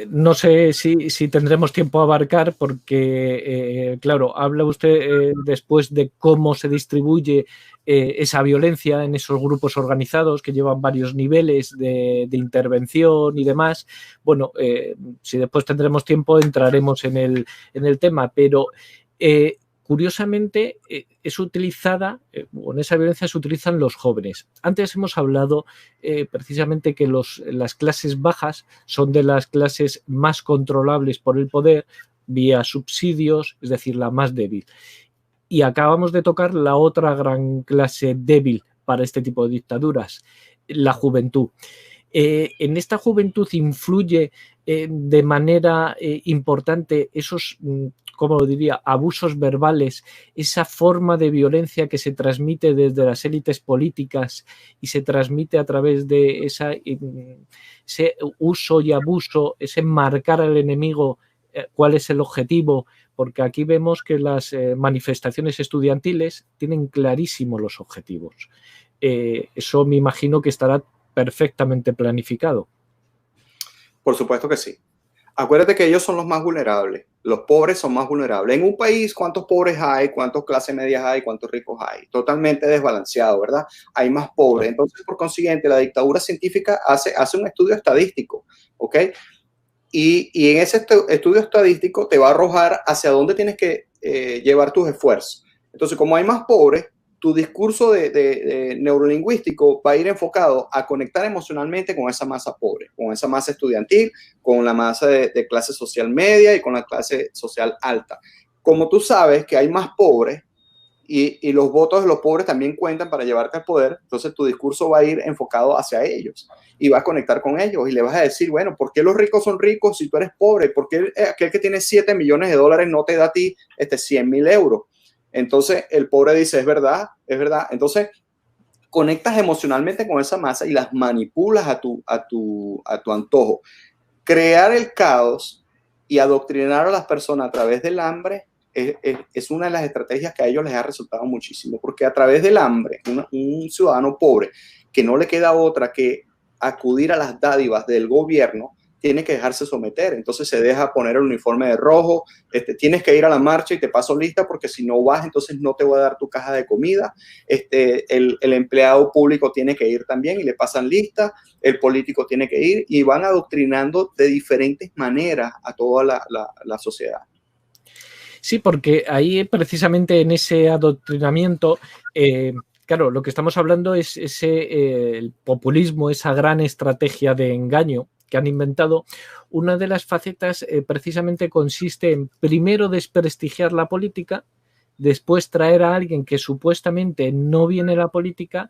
S1: no sé si tendremos tiempo a abarcar porque, claro, habla usted después de cómo se distribuye esa violencia en esos grupos organizados que llevan varios niveles de intervención y demás. Bueno, si después tendremos tiempo entraremos en el tema, pero curiosamente es utilizada, o en esa violencia se utilizan los jóvenes. Antes hemos hablado precisamente que las clases bajas son de las clases más controlables por el poder vía subsidios, es decir, la más débil. Y acabamos de tocar la otra gran clase débil para este tipo de dictaduras, la juventud. En esta juventud influye de manera importante esos, ¿cómo lo diría?, abusos verbales, esa forma de violencia que se transmite desde las élites políticas y se transmite a través de ese uso y abuso, ese marcar al enemigo cuál es el objetivo, porque aquí vemos que las manifestaciones estudiantiles tienen clarísimos los objetivos. Eso me imagino que estará perfectamente planificado.
S2: Por supuesto que sí. Acuérdate que ellos son los más vulnerables. Los pobres son más vulnerables. En un país, ¿cuántos pobres hay? ¿Cuántas clases medias hay? ¿Cuántos ricos hay? Totalmente desbalanceado, ¿verdad? Hay más pobres. Entonces, por consiguiente, la dictadura científica hace un estudio estadístico, ¿ok? Y en ese estudio estadístico te va a arrojar hacia dónde tienes que llevar tus esfuerzos. Entonces, como hay más pobres, tu discurso de neurolingüístico va a ir enfocado a conectar emocionalmente con esa masa pobre, con esa masa estudiantil, con la masa de clase social media y con la clase social alta. Como tú sabes que hay más pobres y los votos de los pobres también cuentan para llevarte al poder, entonces tu discurso va a ir enfocado hacia ellos y va a conectar con ellos y le vas a decir, bueno, ¿por qué los ricos son ricos si tú eres pobre? ¿Por qué aquel que tiene 7 millones de dólares no te da a ti 100,000 euros? Entonces el pobre dice, es verdad, es verdad. Entonces conectas emocionalmente con esa masa y las manipulas a tu antojo. Crear el caos y adoctrinar a las personas a través del hambre es una de las estrategias que a ellos les ha resultado muchísimo, porque a través del hambre, un ciudadano pobre que no le queda otra que acudir a las dádivas del gobierno, tiene que dejarse someter. Entonces se deja poner el uniforme de rojo, tienes que ir a la marcha y te paso lista porque si no vas, entonces no te voy a dar tu caja de comida. El empleado público tiene que ir también y le pasan lista, el político tiene que ir y van adoctrinando de diferentes maneras a toda la sociedad.
S1: Sí, porque ahí precisamente en ese adoctrinamiento, claro, lo que estamos hablando es el populismo, esa gran estrategia de engaño que han inventado. Una de las facetas precisamente consiste en primero desprestigiar la política, después traer a alguien que supuestamente no viene de la política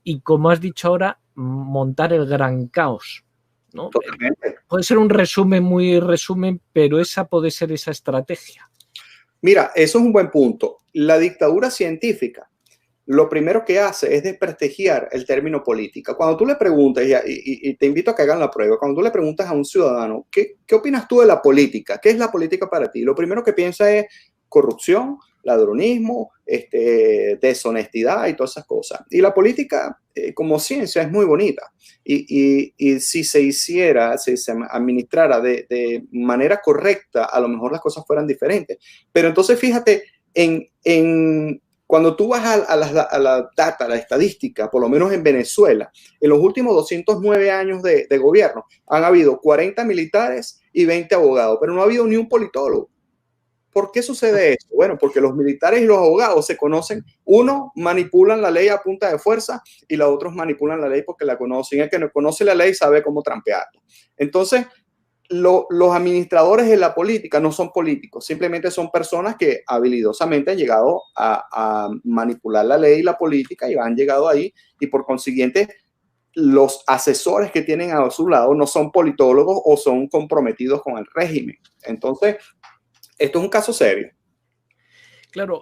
S1: y, como has dicho ahora, montar el gran caos, ¿no?
S2: Totalmente.
S1: Puede ser un resumen, muy resumen, pero esa puede ser esa estrategia.
S2: Mira, eso es un buen punto. La dictadura científica lo primero que hace es desprestigiar el término política. Cuando tú le preguntas, y te invito a que hagan la prueba, cuando tú le preguntas a un ciudadano, ¿qué opinas tú de la política? ¿Qué es la política para ti? Lo primero que piensa es corrupción, ladronismo, deshonestidad y todas esas cosas. Y la política como ciencia es muy bonita. Y si se hiciera, si se administrara de manera correcta, a lo mejor las cosas fueran diferentes. Pero entonces fíjate cuando tú vas a la data, a la estadística, por lo menos en Venezuela, en los últimos 209 años de gobierno, han habido 40 militares y 20 abogados, pero no ha habido ni un politólogo. ¿Por qué sucede eso? Bueno, porque los militares y los abogados se conocen. Uno manipulan la ley a punta de fuerza y los otros manipulan la ley porque la conocen. El que no conoce la ley sabe cómo trampearla. Entonces, los administradores de la política no son políticos, simplemente son personas que habilidosamente han llegado a manipular la ley y la política y han llegado ahí, y por consiguiente los asesores que tienen a su lado no son politólogos o son comprometidos con el régimen. Entonces, esto es un caso serio.
S1: Claro,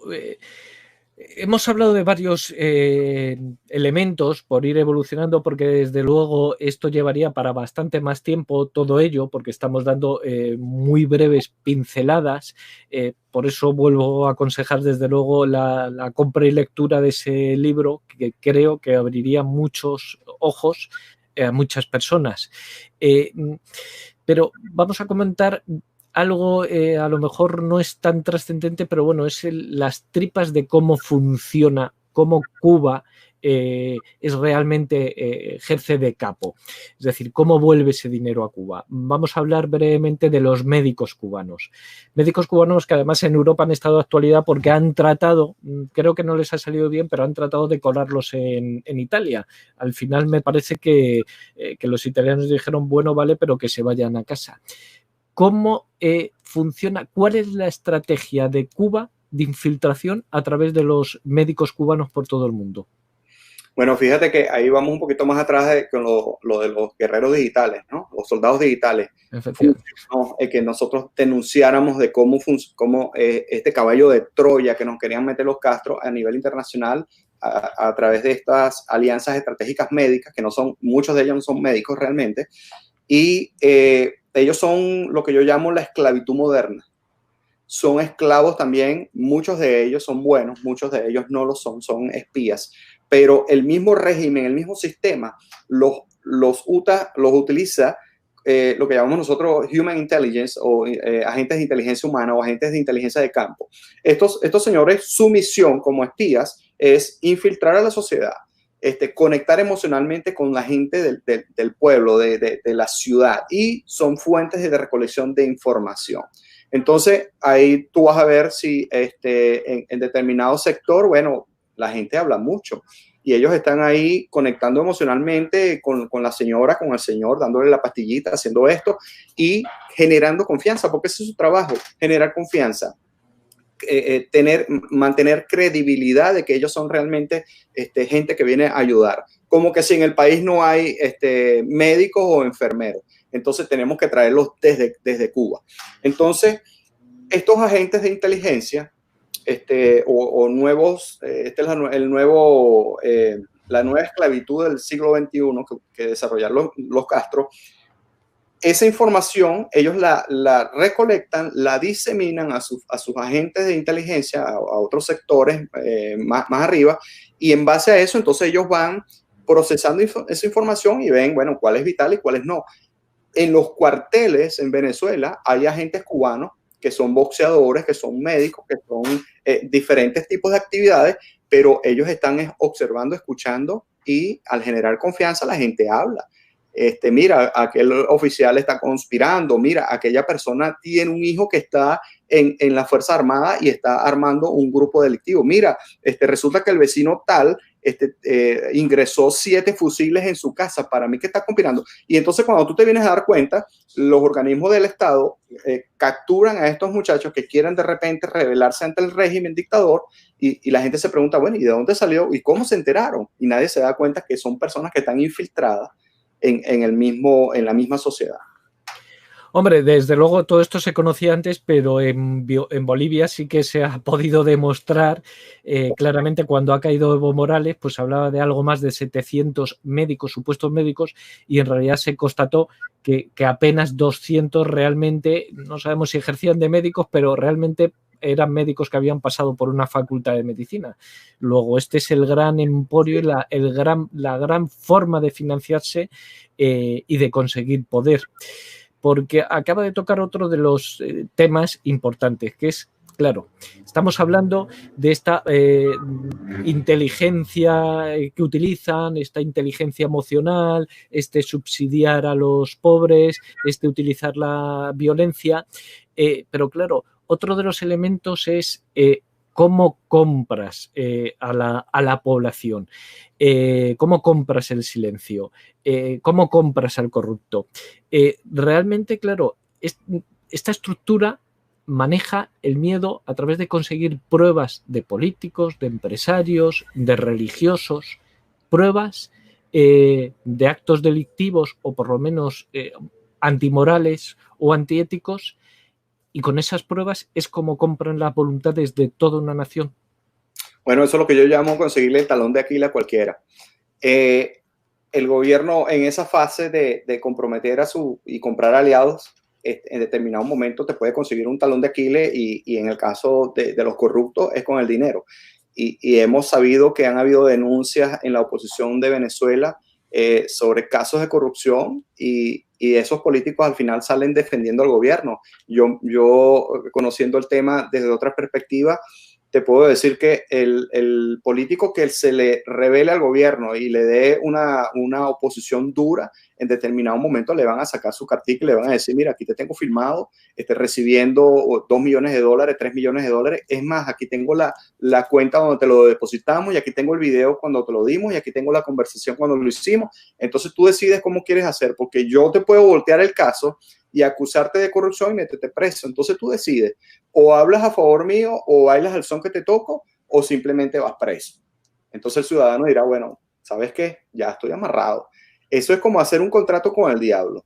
S1: hemos hablado de varios elementos por ir evolucionando, porque desde luego esto llevaría para bastante más tiempo todo ello, porque estamos dando muy breves pinceladas. Por eso vuelvo a aconsejar desde luego la compra y lectura de ese libro, que creo que abriría muchos ojos a muchas personas. Pero vamos a comentar algo, a lo mejor no es tan trascendente, pero bueno, es las tripas de cómo funciona, cómo Cuba es realmente ejerce de capo. Es decir, cómo vuelve ese dinero a Cuba. Vamos a hablar brevemente de los médicos cubanos. Médicos cubanos que además en Europa han estado de actualidad porque han tratado, creo que no les ha salido bien, pero han tratado de colarlos en Italia. Al final me parece que los italianos dijeron, bueno, vale, pero que se vayan a casa. ¿Cómo funciona? ¿Cuál es la estrategia de Cuba de infiltración a través de los médicos cubanos por todo el mundo?
S2: Bueno, fíjate que ahí vamos un poquito más atrás con lo de los guerreros digitales, ¿no? Los soldados digitales. Funcionó que nosotros denunciáramos de cómo este caballo de Troya que nos querían meter los Castro a nivel internacional a través de estas alianzas estratégicas médicas, que no son, muchos de ellos no son médicos realmente, y ellos son lo que yo llamo la esclavitud moderna. Son esclavos también, muchos de ellos son buenos, muchos de ellos no lo son, son espías, pero el mismo régimen, el mismo sistema los utiliza lo que llamamos nosotros human intelligence o agentes de inteligencia humana o agentes de inteligencia de campo. Estos señores, su misión como espías es infiltrar a la sociedad, conectar emocionalmente con la gente del pueblo, de la ciudad, y son fuentes de recolección de información. Entonces, ahí tú vas a ver si en determinado sector, bueno, la gente habla mucho y ellos están ahí conectando emocionalmente con la señora, con el señor, dándole la pastillita, haciendo esto y generando confianza, porque ese es su trabajo, generar confianza. Mantener credibilidad de que ellos son realmente gente que viene a ayudar. Como que si en el país no hay médicos o enfermeros, entonces tenemos que traerlos desde Cuba. Entonces, estos agentes de inteligencia o nuevos, es la nueva esclavitud del siglo XXI que desarrollaron los Castro. Esa información ellos la recolectan, la diseminan a sus agentes de inteligencia, a otros sectores más arriba, y en base a eso entonces ellos van procesando esa información y ven, bueno, cuál es vital y cuál es no. En los cuarteles en Venezuela hay agentes cubanos que son boxeadores, que son médicos, que son diferentes tipos de actividades, pero ellos están observando, escuchando, y al generar confianza la gente habla. Mira, aquel oficial está conspirando, mira, aquella persona tiene un hijo que está en la Fuerza Armada y está armando un grupo delictivo. Mira, resulta que el vecino tal ingresó 7 fusiles en su casa, para mí que está conspirando. Y entonces cuando tú te vienes a dar cuenta, los organismos del Estado capturan a estos muchachos que quieren de repente rebelarse ante el régimen dictador, y la gente se pregunta, bueno, ¿y de dónde salió? ¿Y cómo se enteraron? Y nadie se da cuenta que son personas que están infiltradas en la misma sociedad.
S1: Hombre, desde luego todo esto se conocía antes, pero en Bolivia sí que se ha podido demostrar claramente. Cuando ha caído Evo Morales, pues hablaba de algo más de 700 médicos, supuestos médicos, y en realidad se constató que apenas 200 realmente, no sabemos si ejercían de médicos, pero realmente eran médicos que habían pasado por una facultad de medicina. Luego, este es el gran emporio y la gran forma de financiarse y de conseguir poder. Porque acaba de tocar otro de los temas importantes, que es, claro, estamos hablando de esta inteligencia que utilizan, esta inteligencia emocional, subsidiar a los pobres, utilizar la violencia, pero claro, otro de los elementos es cómo compras a la población, cómo compras el silencio, cómo compras al corrupto. Realmente, claro, esta estructura maneja el miedo a través de conseguir pruebas de políticos, de empresarios, de religiosos, pruebas de actos delictivos o por lo menos antimorales o antiéticos, y con esas pruebas es como compran las voluntades de toda una nación.
S2: Bueno, eso es lo que yo llamo conseguirle el talón de Aquiles a cualquiera. El gobierno en esa fase de comprometer y comprar aliados, en determinado momento te puede conseguir un talón de Aquiles y en el caso de los corruptos es con el dinero. Y hemos sabido que han habido denuncias en la oposición de Venezuela sobre casos de corrupción y esos políticos al final salen defendiendo al gobierno. Yo conociendo el tema desde otra perspectiva, te puedo decir que el político que se le revele al gobierno y le dé una oposición dura, en determinado momento le van a sacar su cartilla y le van a decir, mira, aquí te tengo firmado, recibiendo 2 millones de dólares, 3 millones de dólares. Es más, aquí tengo la cuenta donde te lo depositamos y aquí tengo el video cuando te lo dimos y aquí tengo la conversación cuando lo hicimos. Entonces tú decides cómo quieres hacer, porque yo te puedo voltear el caso y acusarte de corrupción y meterte preso. Entonces tú decides, o hablas a favor mío, o bailas al son que te toco, o simplemente vas preso. Entonces el ciudadano dirá, bueno, ¿sabes qué? Ya estoy amarrado. Eso es como hacer un contrato con el diablo.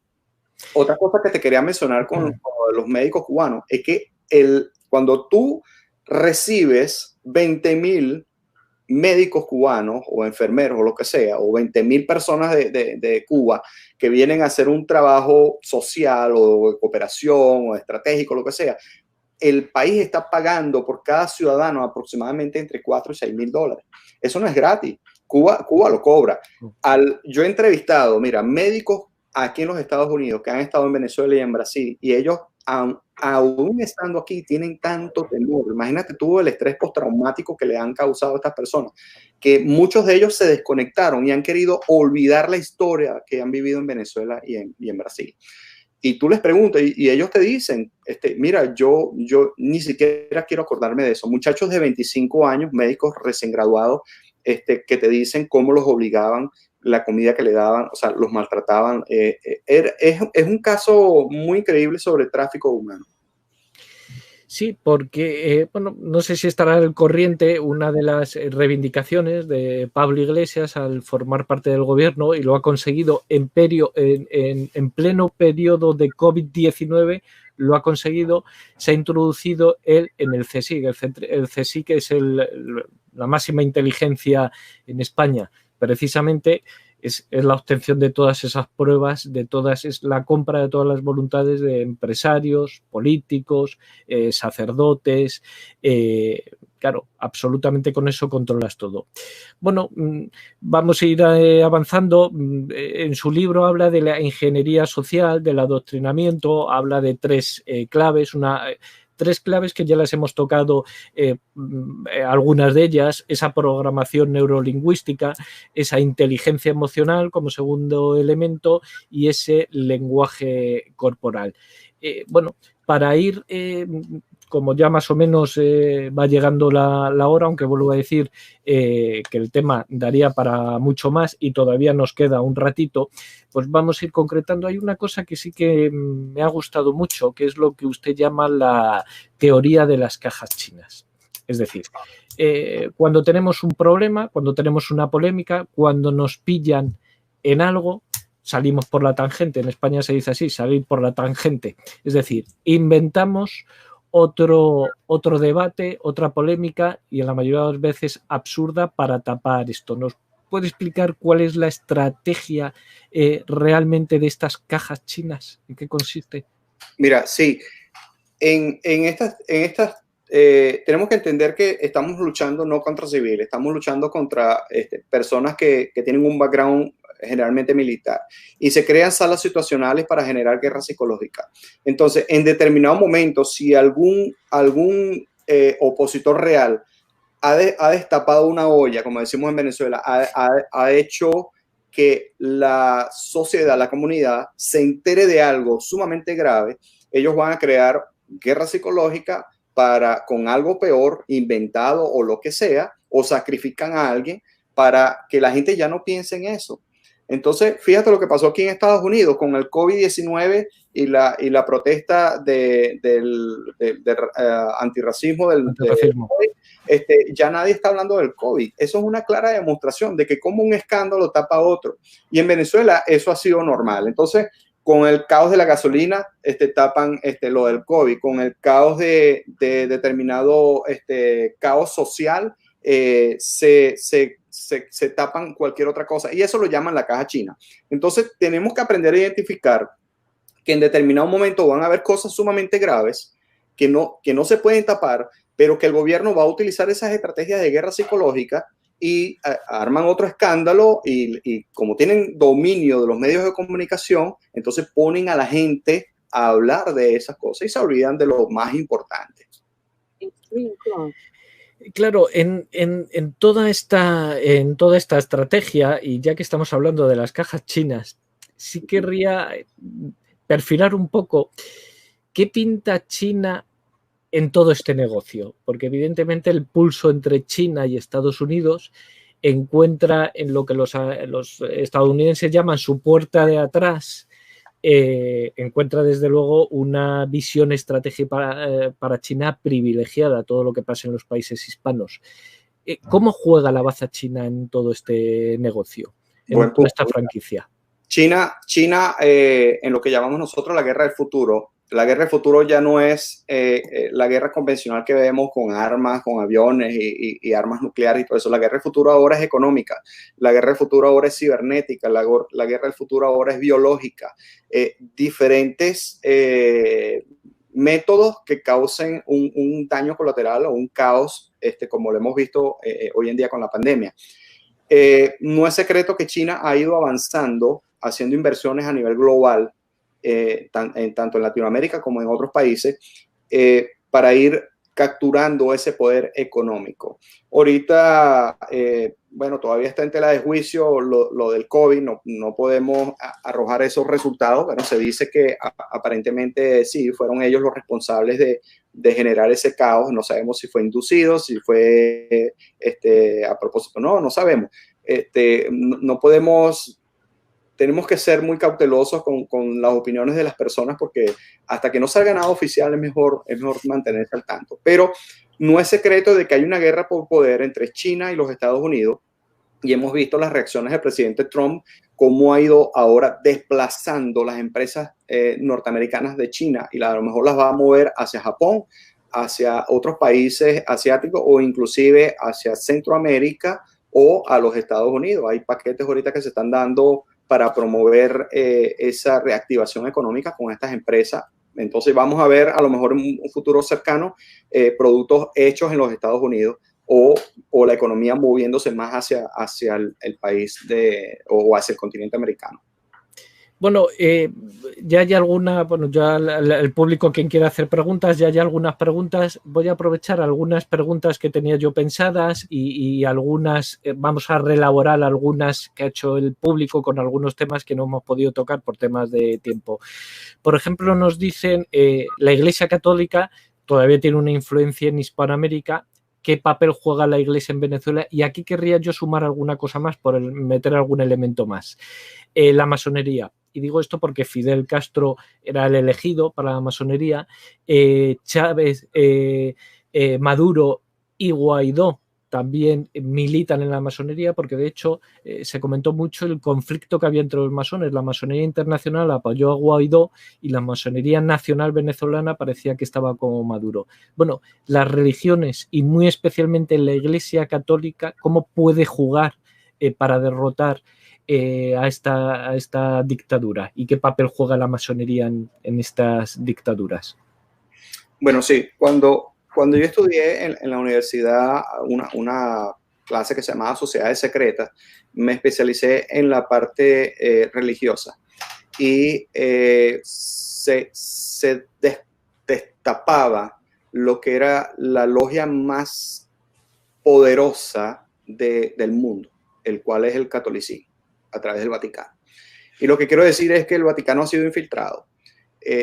S2: Otra cosa que te quería mencionar con los médicos cubanos es que cuando tú recibes 20,000 médicos cubanos o enfermeros o lo que sea, o 20,000 personas de Cuba que vienen a hacer un trabajo social o de cooperación o estratégico, lo que sea, el país está pagando por cada ciudadano aproximadamente entre 4 y 6,000 dólares. Eso no es gratis. Cuba lo cobra. Yo he entrevistado, mira, médicos aquí en los Estados Unidos que han estado en Venezuela y en Brasil, y ellos, aún estando aquí, tienen tanto temor. Imagínate tú el estrés postraumático que le han causado a estas personas, que muchos de ellos se desconectaron y han querido olvidar la historia que han vivido en Venezuela y en Brasil. Y tú les preguntas y ellos te dicen, mira, yo ni siquiera quiero acordarme de eso. Muchachos de 25 años, médicos recién graduados, que te dicen cómo los obligaban, la comida que le daban, o sea, los maltrataban. Es un caso muy increíble sobre el tráfico humano.
S1: Sí, porque, bueno, no sé si estará al corriente una de las reivindicaciones de Pablo Iglesias al formar parte del gobierno, y lo ha conseguido en pleno periodo de COVID-19, lo ha conseguido, se ha introducido él en el CSIC. El CSIC es la máxima inteligencia en España, precisamente. Es la obtención de todas esas pruebas, es la compra de todas las voluntades de empresarios, políticos, sacerdotes. Claro, absolutamente con eso controlas todo. Bueno, vamos a ir avanzando. En su libro habla de la ingeniería social, del adoctrinamiento, habla de 3 claves, 3 claves que ya las hemos tocado, algunas de ellas: esa programación neurolingüística, esa inteligencia emocional como segundo elemento y ese lenguaje corporal. Bueno, para ir, como ya más o menos va llegando la hora, aunque vuelvo a decir que el tema daría para mucho más y todavía nos queda un ratito, pues vamos a ir concretando. Hay una cosa que sí que me ha gustado mucho, que es lo que usted llama la teoría de las cajas chinas. Es decir, cuando tenemos un problema, cuando tenemos una polémica, cuando nos pillan en algo, salimos por la tangente. En España se dice así, salir por la tangente. Es decir, inventamos otro debate, otra polémica, y en la mayoría de las veces absurda, para tapar esto. ¿Nos puede explicar cuál es la estrategia realmente de estas cajas chinas? ¿En qué consiste?
S2: Mira, sí, en estas tenemos que entender que estamos luchando no contra civiles, estamos luchando contra personas que tienen un background generalmente militar, y se crean salas situacionales para generar guerra psicológica. Entonces, en determinado momento, si algún opositor real ha destapado una olla, como decimos en Venezuela, ha hecho que la sociedad, la comunidad, se entere de algo sumamente grave, ellos van a crear guerra psicológica con algo peor, inventado o lo que sea, o sacrifican a alguien para que la gente ya no piense en eso. Entonces, fíjate lo que pasó aquí en Estados Unidos con el COVID-19 y la protesta del antirracismo
S1: Antirracismo.
S2: ya nadie está hablando del COVID. Eso es una clara demostración de que como un escándalo tapa otro. Y en Venezuela eso ha sido normal. Entonces, con el caos de la gasolina, tapan lo del COVID. Con el caos de determinado caos social, se tapan cualquier otra cosa. Y eso lo llaman la caja china. Entonces, tenemos que aprender a identificar que en determinado momento van a haber cosas sumamente graves que no se pueden tapar, pero que el gobierno va a utilizar esas estrategias de guerra psicológica y arman otro escándalo y como tienen dominio de los medios de comunicación, entonces ponen a la gente a hablar de esas cosas y se olvidan de lo más importante.
S1: Claro, en toda esta estrategia, y ya que estamos hablando de las cajas chinas, sí querría perfilar un poco qué pinta China en todo este negocio, porque evidentemente el pulso entre China y Estados Unidos encuentra en lo que los estadounidenses llaman su puerta de atrás, encuentra desde luego una visión estratégica para China privilegiada, todo lo que pasa en los países hispanos. ¿Cómo juega la baza china en todo este negocio, en toda esta franquicia?
S2: China en lo que llamamos nosotros la guerra del futuro. La guerra del futuro ya no es la guerra convencional que vemos con armas, con aviones y armas nucleares y todo eso. La guerra del futuro ahora es económica. La guerra del futuro ahora es cibernética. La guerra del futuro ahora es biológica. Diferentes métodos que causen un daño colateral o un caos, como lo hemos visto hoy en día con la pandemia. No es secreto que China ha ido avanzando, haciendo inversiones a nivel global, tanto en Latinoamérica como en otros países, para ir capturando ese poder económico. Ahorita, bueno, todavía está en tela de juicio lo del COVID, no podemos arrojar esos resultados, pero se dice que aparentemente sí, fueron ellos los responsables de generar ese caos. No sabemos si fue inducido, si fue a propósito, no sabemos. No podemos, tenemos que ser muy cautelosos con las opiniones de las personas porque hasta que no salga nada oficial es mejor mantenerse al tanto. Pero no es secreto de que hay una guerra por poder entre China y los Estados Unidos y hemos visto las reacciones del presidente Trump, cómo ha ido ahora desplazando las empresas norteamericanas de China y a lo mejor las va a mover hacia Japón, hacia otros países asiáticos o inclusive hacia Centroamérica o a los Estados Unidos. Hay paquetes ahorita que se están dando para promover esa reactivación económica con estas empresas. Entonces vamos a ver a lo mejor en un futuro cercano productos hechos en los Estados Unidos o la economía moviéndose más hacia el país o hacia el continente americano.
S1: Bueno, ya hay alguna, bueno, ya el público, quien quiera hacer preguntas, ya hay algunas preguntas. Voy a aprovechar algunas preguntas que tenía yo pensadas y algunas, vamos a reelaborar algunas que ha hecho el público con algunos temas que no hemos podido tocar por temas de tiempo. Por ejemplo, nos dicen, la Iglesia Católica todavía tiene una influencia en Hispanoamérica. ¿Qué papel juega la Iglesia en Venezuela? Y aquí querría yo sumar alguna cosa más, por meter algún elemento más. La masonería. Y digo esto porque Fidel Castro era el elegido para la masonería. Chávez, Maduro y Guaidó también militan en la masonería, porque de hecho se comentó mucho el conflicto que había entre los masones. La masonería internacional apoyó a Guaidó y la masonería nacional venezolana parecía que estaba como Maduro. Bueno, las religiones y muy especialmente la Iglesia Católica, ¿cómo puede jugar para derrotar a esta dictadura? ¿Y qué papel juega la masonería en estas dictaduras?
S2: Bueno, sí, cuando yo estudié en la universidad una clase que se llamaba Sociedades Secretas, me especialicé en la parte religiosa y se destapaba lo que era la logia más poderosa del mundo, el cual es el catolicismo, a través del Vaticano. Y lo que quiero decir es que el Vaticano ha sido infiltrado.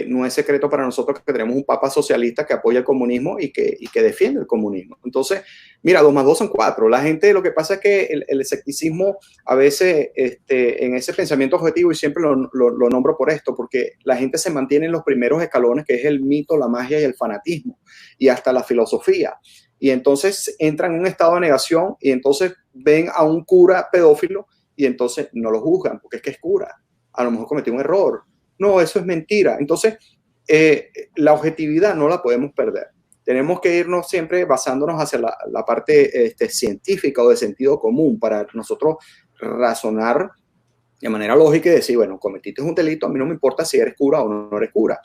S2: no es secreto para nosotros que tenemos un papa socialista que apoya el comunismo y que defiende el comunismo. Entonces, mira, 2 más 2 son 4. La gente, lo que pasa es que el escepticismo a veces en ese pensamiento objetivo, y siempre lo nombro por esto, porque la gente se mantiene en los primeros escalones, que es el mito, la magia y el fanatismo, y hasta la filosofía. Y entonces entran en un estado de negación y entonces ven a un cura pedófilo y entonces no lo juzgan, porque es que es cura. A lo mejor cometió un error. No, eso es mentira. Entonces, la objetividad no la podemos perder. Tenemos que irnos siempre basándonos hacia la parte científica o de sentido común para nosotros razonar de manera lógica y decir, bueno, cometiste un delito, a mí no me importa si eres cura o no eres cura.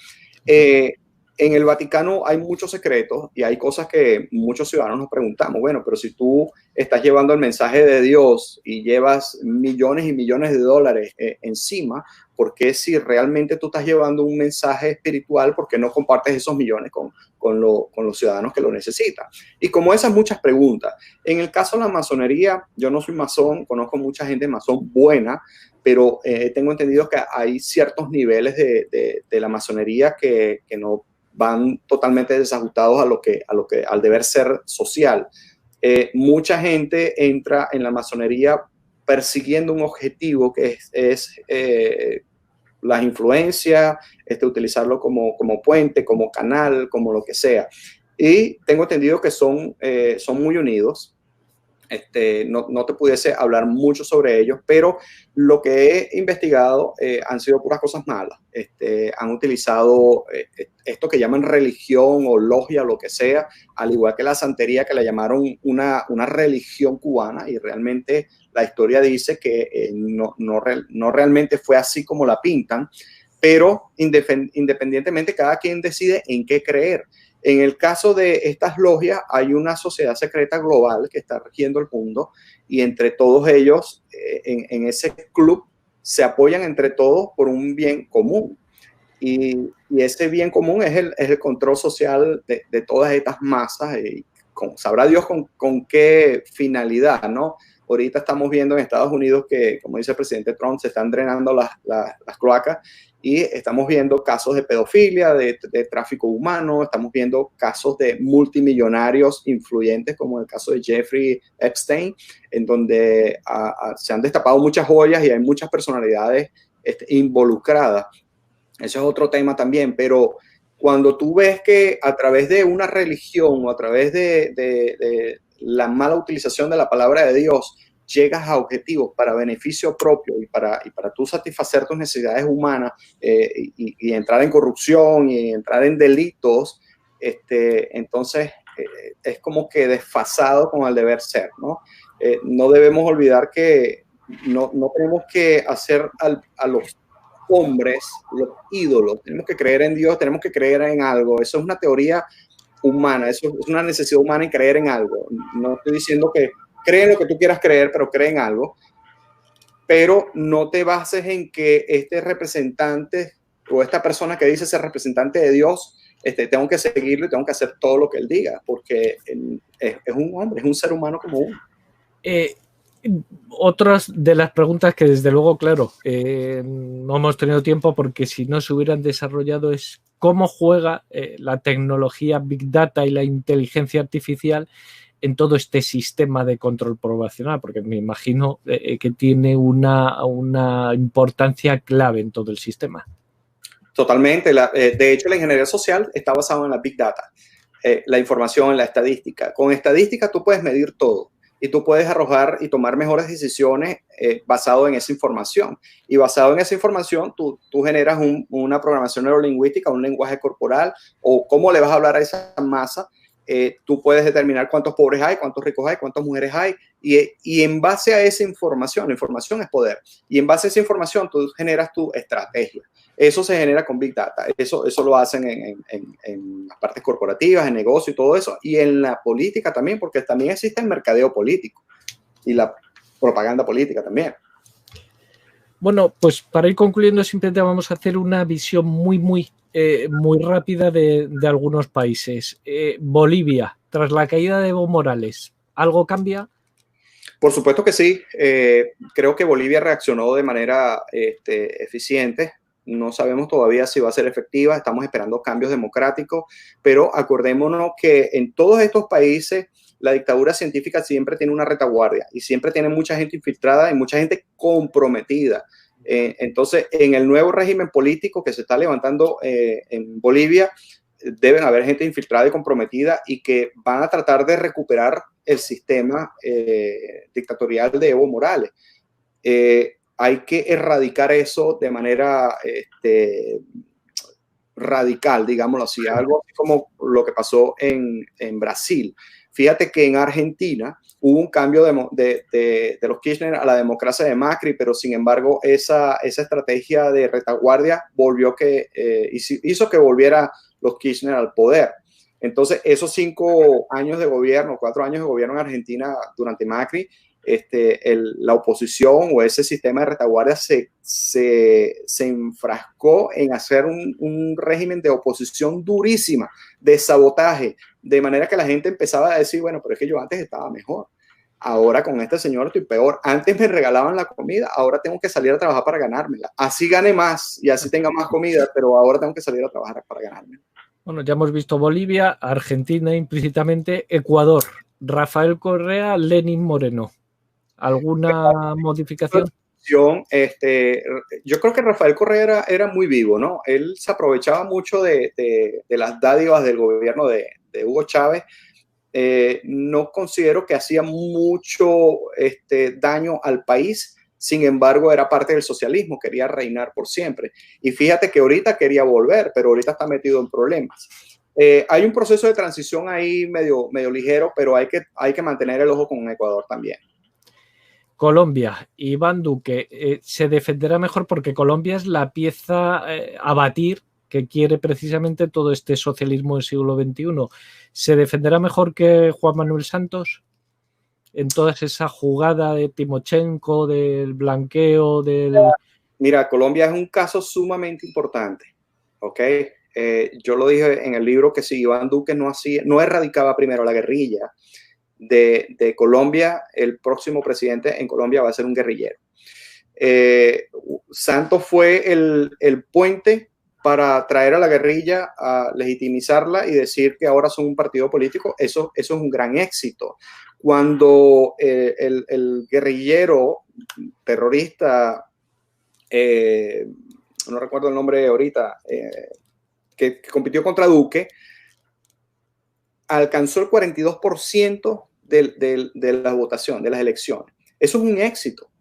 S2: En el Vaticano hay muchos secretos y hay cosas que muchos ciudadanos nos preguntamos, bueno, pero si tú estás llevando el mensaje de Dios y llevas millones y millones de dólares encima, ¿por qué si realmente tú estás llevando un mensaje espiritual, por qué no compartes esos millones con los ciudadanos que lo necesitan? Y como esas muchas preguntas. En el caso de la masonería, yo no soy masón, conozco mucha gente masón buena, pero tengo entendido que hay ciertos niveles de la masonería que no van totalmente desajustados al deber ser social. Mucha gente entra en la masonería persiguiendo un objetivo que es las influencias, utilizarlo como puente, como canal, como lo que sea. Y tengo entendido que son muy unidos. No te pudiese hablar mucho sobre ellos, pero lo que he investigado han sido puras cosas malas. Han utilizado esto que llaman religión o logia, lo que sea, al igual que la santería, que la llamaron una religión cubana, y realmente la historia dice que no realmente fue así como la pintan, pero independientemente cada quien decide en qué creer. En el caso de estas logias, hay una sociedad secreta global que está regiendo el mundo, y entre todos ellos, en ese club, se apoyan entre todos por un bien común. Y ese bien común es el control social de todas estas masas, y sabrá Dios con qué finalidad, ¿no? Ahorita estamos viendo en Estados Unidos que, como dice el presidente Trump, se están drenando las cloacas, y estamos viendo casos de pedofilia, de tráfico humano, estamos viendo casos de multimillonarios influyentes, como el caso de Jeffrey Epstein, en donde se han destapado muchas joyas y hay muchas personalidades involucradas. Eso es otro tema también, pero cuando tú ves que a través de una religión o a través de la mala utilización de la palabra de Dios, llegas a objetivos para beneficio propio y para tú satisfacer tus necesidades humanas, y entrar en corrupción y entrar en delitos, entonces es como que desfasado con el deber ser, ¿no? No debemos olvidar que no tenemos que hacer a los hombres los ídolos. Tenemos que creer en Dios, tenemos que creer en algo. Eso es una teoría humana, eso es una necesidad humana, en creer en algo. No estoy diciendo que cree en lo que tú quieras creer, pero cree en algo. Pero no te bases en que este representante o esta persona que dice ser representante de Dios, tengo que seguirlo y tengo que hacer todo lo que él diga, porque es un hombre, es un ser humano como uno.
S1: Otras de las preguntas que desde luego, claro, no hemos tenido tiempo porque si no se hubieran desarrollado es cómo juega la tecnología Big Data y la inteligencia artificial en todo este sistema de control poblacional, porque me imagino que tiene una importancia clave en todo el sistema.
S2: Totalmente. De hecho, la ingeniería social está basada en la Big Data, la información, la estadística. Con estadística tú puedes medir todo y tú puedes arrojar y tomar mejores decisiones basado en esa información. Y basado en esa información, tú generas una programación neurolingüística, un lenguaje corporal, o cómo le vas a hablar a esa masa. Tú puedes determinar cuántos pobres hay, cuántos ricos hay, cuántas mujeres hay, y en base a esa información, la información es poder, y en base a esa información tú generas tu estrategia. Eso se genera con Big Data, eso lo hacen en las partes corporativas, en negocio y todo eso, y en la política también, porque también existe el mercadeo político y la propaganda política también.
S1: Bueno, pues para ir concluyendo, simplemente vamos a hacer una visión muy rápida de algunos países. Bolivia, tras la caída de Evo Morales, ¿algo cambia?
S2: Por supuesto que sí. Creo que Bolivia reaccionó de manera eficiente. no sabemos todavía si va a ser efectiva, estamos esperando cambios democráticos, pero acordémonos que en todos estos países la dictadura científica siempre tiene una retaguardia y siempre tiene mucha gente infiltrada y mucha gente comprometida. Entonces, en el nuevo régimen político que se está levantando en Bolivia, deben haber gente infiltrada y comprometida y que van a tratar de recuperar el sistema dictatorial de Evo Morales. Hay que erradicar eso de manera radical, digámoslo así, algo como lo que pasó en Brasil. Fíjate que en Argentina hubo un cambio de los Kirchner a la democracia de Macri, pero sin embargo esa estrategia de retaguardia hizo que volviera los Kirchner al poder. Entonces, esos 5 años de gobierno, 4 años de gobierno en Argentina durante Macri, la oposición o ese sistema de retaguardia se enfrascó en hacer un régimen de oposición durísima, de sabotaje, de manera que la gente empezaba a decir, bueno, pero es que yo antes estaba mejor. Ahora con este señor estoy peor. Antes me regalaban la comida, ahora tengo que salir a trabajar para ganármela. Así gane más y así tenga más comida, pero ahora tengo que salir a trabajar para ganármela.
S1: Bueno, ya hemos visto Bolivia, Argentina implícitamente, Ecuador, Rafael Correa, Lenín Moreno. ¿Alguna modificación?
S2: Yo creo que Rafael Correa era muy vivo, ¿no? Él se aprovechaba mucho de las dádivas del gobierno de Hugo Chávez. No considero que hacía mucho daño al país, sin embargo era parte del socialismo, quería reinar por siempre. Y fíjate que ahorita quería volver, pero ahorita está metido en problemas. Hay un proceso de transición ahí medio ligero, pero hay que mantener el ojo con Ecuador también.
S1: Colombia, Iván Duque, se defenderá mejor porque Colombia es la pieza a batir que quiere precisamente todo este socialismo del siglo XXI. ¿Se defenderá mejor que Juan Manuel Santos en toda esa jugada de Timochenko, del blanqueo, del...
S2: Mira, Colombia es un caso sumamente importante, ¿ok? Yo lo dije en el libro que si Iván Duque no erradicaba primero la guerrilla de Colombia, el próximo presidente en Colombia va a ser un guerrillero. Santos fue el puente para traer a la guerrilla, a legitimizarla y decir que ahora son un partido político. Eso es un gran éxito. Cuando el guerrillero terrorista, no recuerdo el nombre ahorita, que compitió contra Duque, alcanzó el 42% de la votación, de las elecciones. Eso es un éxito.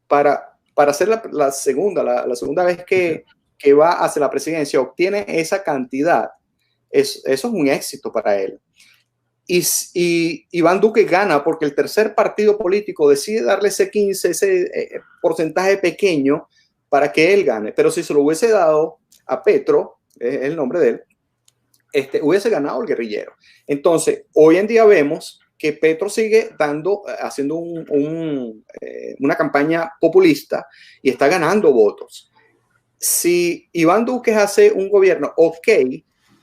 S2: Para hacer la segunda vez que va hacia la presidencia, obtiene esa cantidad, eso es un éxito para él. Y Iván Duque gana porque el tercer partido político decide darle ese 15, ese porcentaje pequeño para que él gane. Pero si se lo hubiese dado a Petro, es el nombre de él, hubiese ganado el guerrillero. Entonces, hoy en día vemos que Petro sigue haciendo una campaña populista y está ganando votos. Si Iván Duque hace un gobierno ok,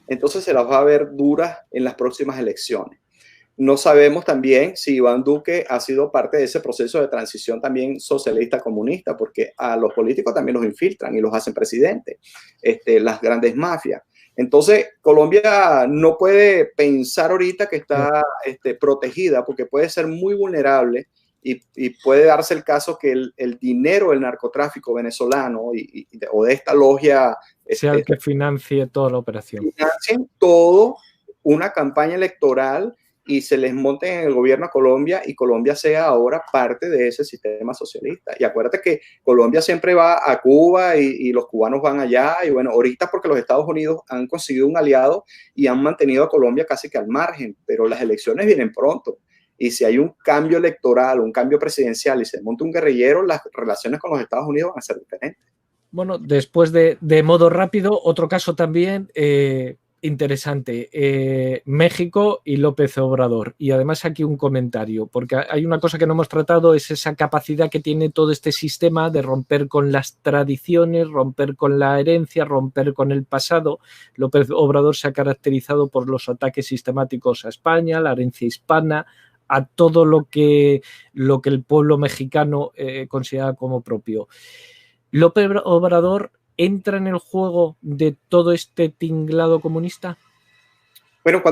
S2: entonces se las va a ver duras en las próximas elecciones. No sabemos también si Iván Duque ha sido parte de ese proceso de transición también socialista comunista, porque a los políticos también los infiltran y los hacen presidentes, las grandes mafias. Entonces, Colombia no puede pensar ahorita que está protegida, porque puede ser muy vulnerable y puede darse el caso que el dinero del narcotráfico venezolano o de esta logia
S1: sea el que financie toda la operación.
S2: Financien todo una campaña electoral y se les monte en el gobierno a Colombia y Colombia sea ahora parte de ese sistema socialista. Y acuérdate que Colombia siempre va a Cuba y los cubanos van allá. Y bueno, ahorita porque los Estados Unidos han conseguido un aliado y han mantenido a Colombia casi que al margen, pero las elecciones vienen pronto. Y si hay un cambio electoral, un cambio presidencial y se monta un guerrillero, las relaciones con los Estados Unidos van a ser diferentes.
S1: Bueno, después de modo rápido, otro caso también interesante, México y López Obrador. Y además aquí un comentario, porque hay una cosa que no hemos tratado, es esa capacidad que tiene todo este sistema de romper con las tradiciones, romper con la herencia, romper con el pasado. López Obrador se ha caracterizado por los ataques sistemáticos a España, la herencia hispana, a todo lo que el pueblo mexicano considera como propio. López Obrador entra en el juego de todo este tinglado comunista?
S2: Bueno,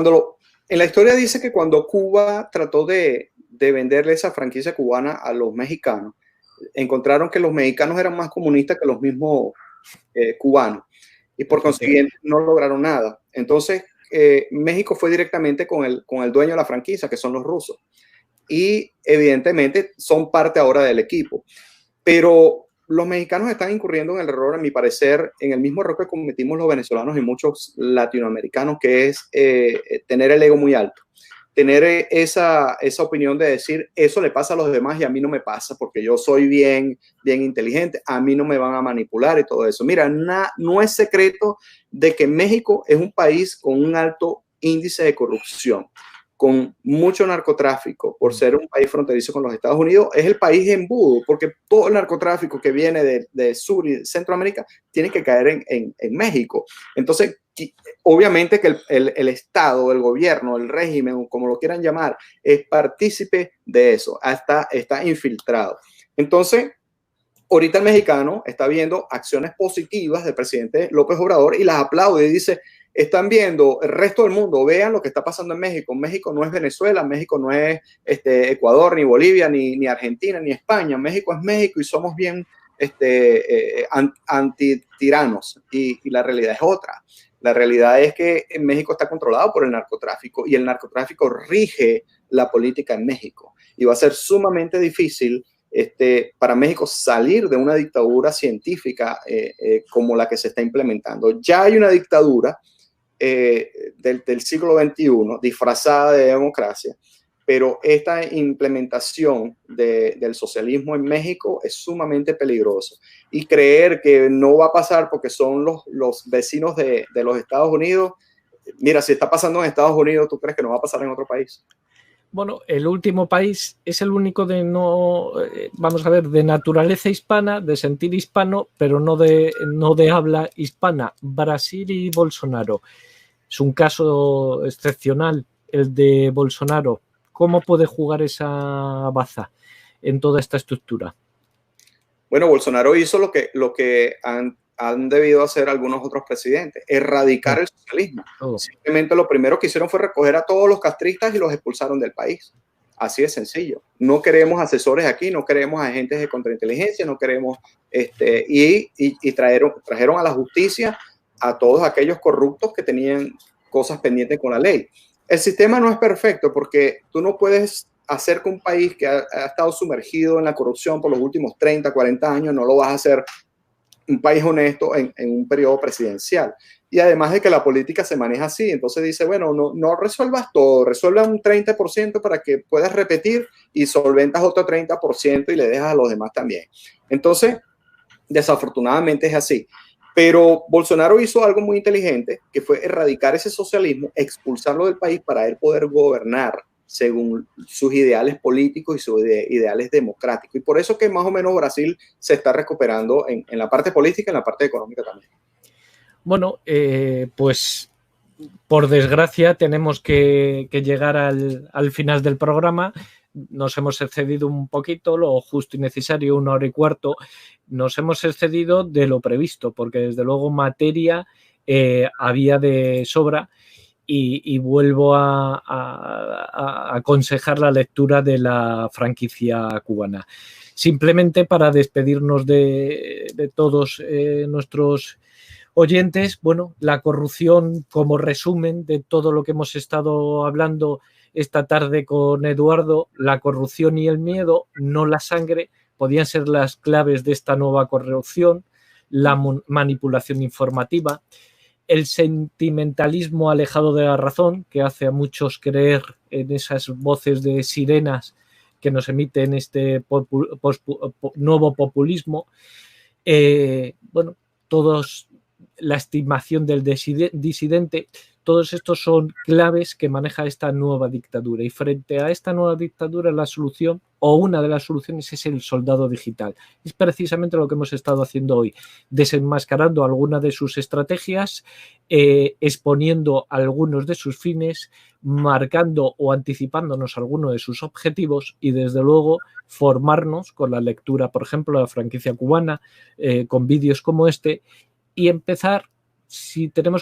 S2: en la historia dice que cuando Cuba trató de venderle esa franquicia cubana a los mexicanos, encontraron que los mexicanos eran más comunistas que los mismos cubanos y por consiguiente no lograron nada. Entonces, México fue directamente con el dueño de la franquicia, que son los rusos. Y evidentemente son parte ahora del equipo. Pero los mexicanos están incurriendo en el error, a mi parecer, en el mismo error que cometimos los venezolanos y muchos latinoamericanos, que es tener el ego muy alto. Tener esa opinión de decir, eso le pasa a los demás y a mí no me pasa porque yo soy bien inteligente, a mí no me van a manipular y todo eso. Mira, no es secreto de que México es un país con un alto índice de corrupción, con mucho narcotráfico, por ser un país fronterizo con los Estados Unidos. Es el país embudo, porque todo el narcotráfico que viene de Sur y Centroamérica tiene que caer en México. Entonces, obviamente que el Estado, el gobierno, el régimen, como lo quieran llamar, es partícipe de eso, está infiltrado. Entonces, ahorita el mexicano está viendo acciones positivas del presidente López Obrador y las aplaude y dice, están viendo el resto del mundo, vean lo que está pasando en México. México no es Venezuela, México no es Ecuador, ni Bolivia, ni Argentina, ni España. México es México y somos bien antitiranos. Y la realidad es otra. La realidad es que en México está controlado por el narcotráfico y el narcotráfico rige la política en México. Y va a ser sumamente difícil para México salir de una dictadura científica como la que se está implementando. Ya hay una dictadura del siglo XXI, disfrazada de democracia, pero esta implementación del socialismo en México es sumamente peligroso. Y creer que no va a pasar porque son los vecinos de los Estados Unidos, mira, si está pasando en Estados Unidos, ¿tú crees que no va a pasar en otro país?
S1: Bueno, el último país es el único de vamos a ver, de naturaleza hispana, de sentir hispano, pero no de habla hispana. Brasil y Bolsonaro. Es un caso excepcional el de Bolsonaro. ¿Cómo puede jugar esa baza en toda esta estructura?
S2: Bueno, Bolsonaro hizo lo que han debido hacer algunos otros presidentes, erradicar el socialismo. Simplemente lo primero que hicieron fue recoger a todos los castristas y los expulsaron del país. Así de sencillo. No queremos asesores aquí, no queremos agentes de contrainteligencia, no queremos y trajeron a la justicia a todos aquellos corruptos que tenían cosas pendientes con la ley. El sistema no es perfecto porque tú no puedes hacer que un país que ha estado sumergido en la corrupción por los últimos 30, 40 años, no lo vas a hacer un país honesto en un periodo presidencial. Y además de que la política se maneja así, entonces dice, bueno, no resuelvas todo, resuelva un 30% para que puedas repetir y solventas otro 30% y le dejas a los demás también. Entonces, desafortunadamente es así. Pero Bolsonaro hizo algo muy inteligente, que fue erradicar ese socialismo, expulsarlo del país para él poder gobernar según sus ideales políticos y sus ideales democráticos. Y por eso que más o menos Brasil se está recuperando en la parte política y en la parte económica también.
S1: Bueno, pues por desgracia tenemos que llegar al final del programa. Nos hemos excedido un poquito, lo justo y necesario, 1 hora y cuarto. Nos hemos excedido de lo previsto, porque desde luego materia había de sobra y vuelvo a aconsejar la lectura de la franquicia cubana. Simplemente para despedirnos de todos nuestros oyentes, bueno, la corrupción como resumen de todo lo que hemos estado hablando esta tarde con Eduardo, la corrupción y el miedo, no la sangre, podían ser las claves de esta nueva corrupción, la manipulación informativa, el sentimentalismo alejado de la razón, que hace a muchos creer en esas voces de sirenas que nos emiten este nuevo populismo. Bueno, todos, la estimación del disidente, todos estos son claves que maneja esta nueva dictadura. Y frente a esta nueva dictadura, la solución, o una de las soluciones, es el soldado digital. Es precisamente lo que hemos estado haciendo hoy, desenmascarando algunas de sus estrategias, exponiendo algunos de sus fines, marcando o anticipándonos algunos de sus objetivos y, desde luego, formarnos con la lectura, por ejemplo, de la franquicia cubana, con vídeos como este, y empezar, si tenemos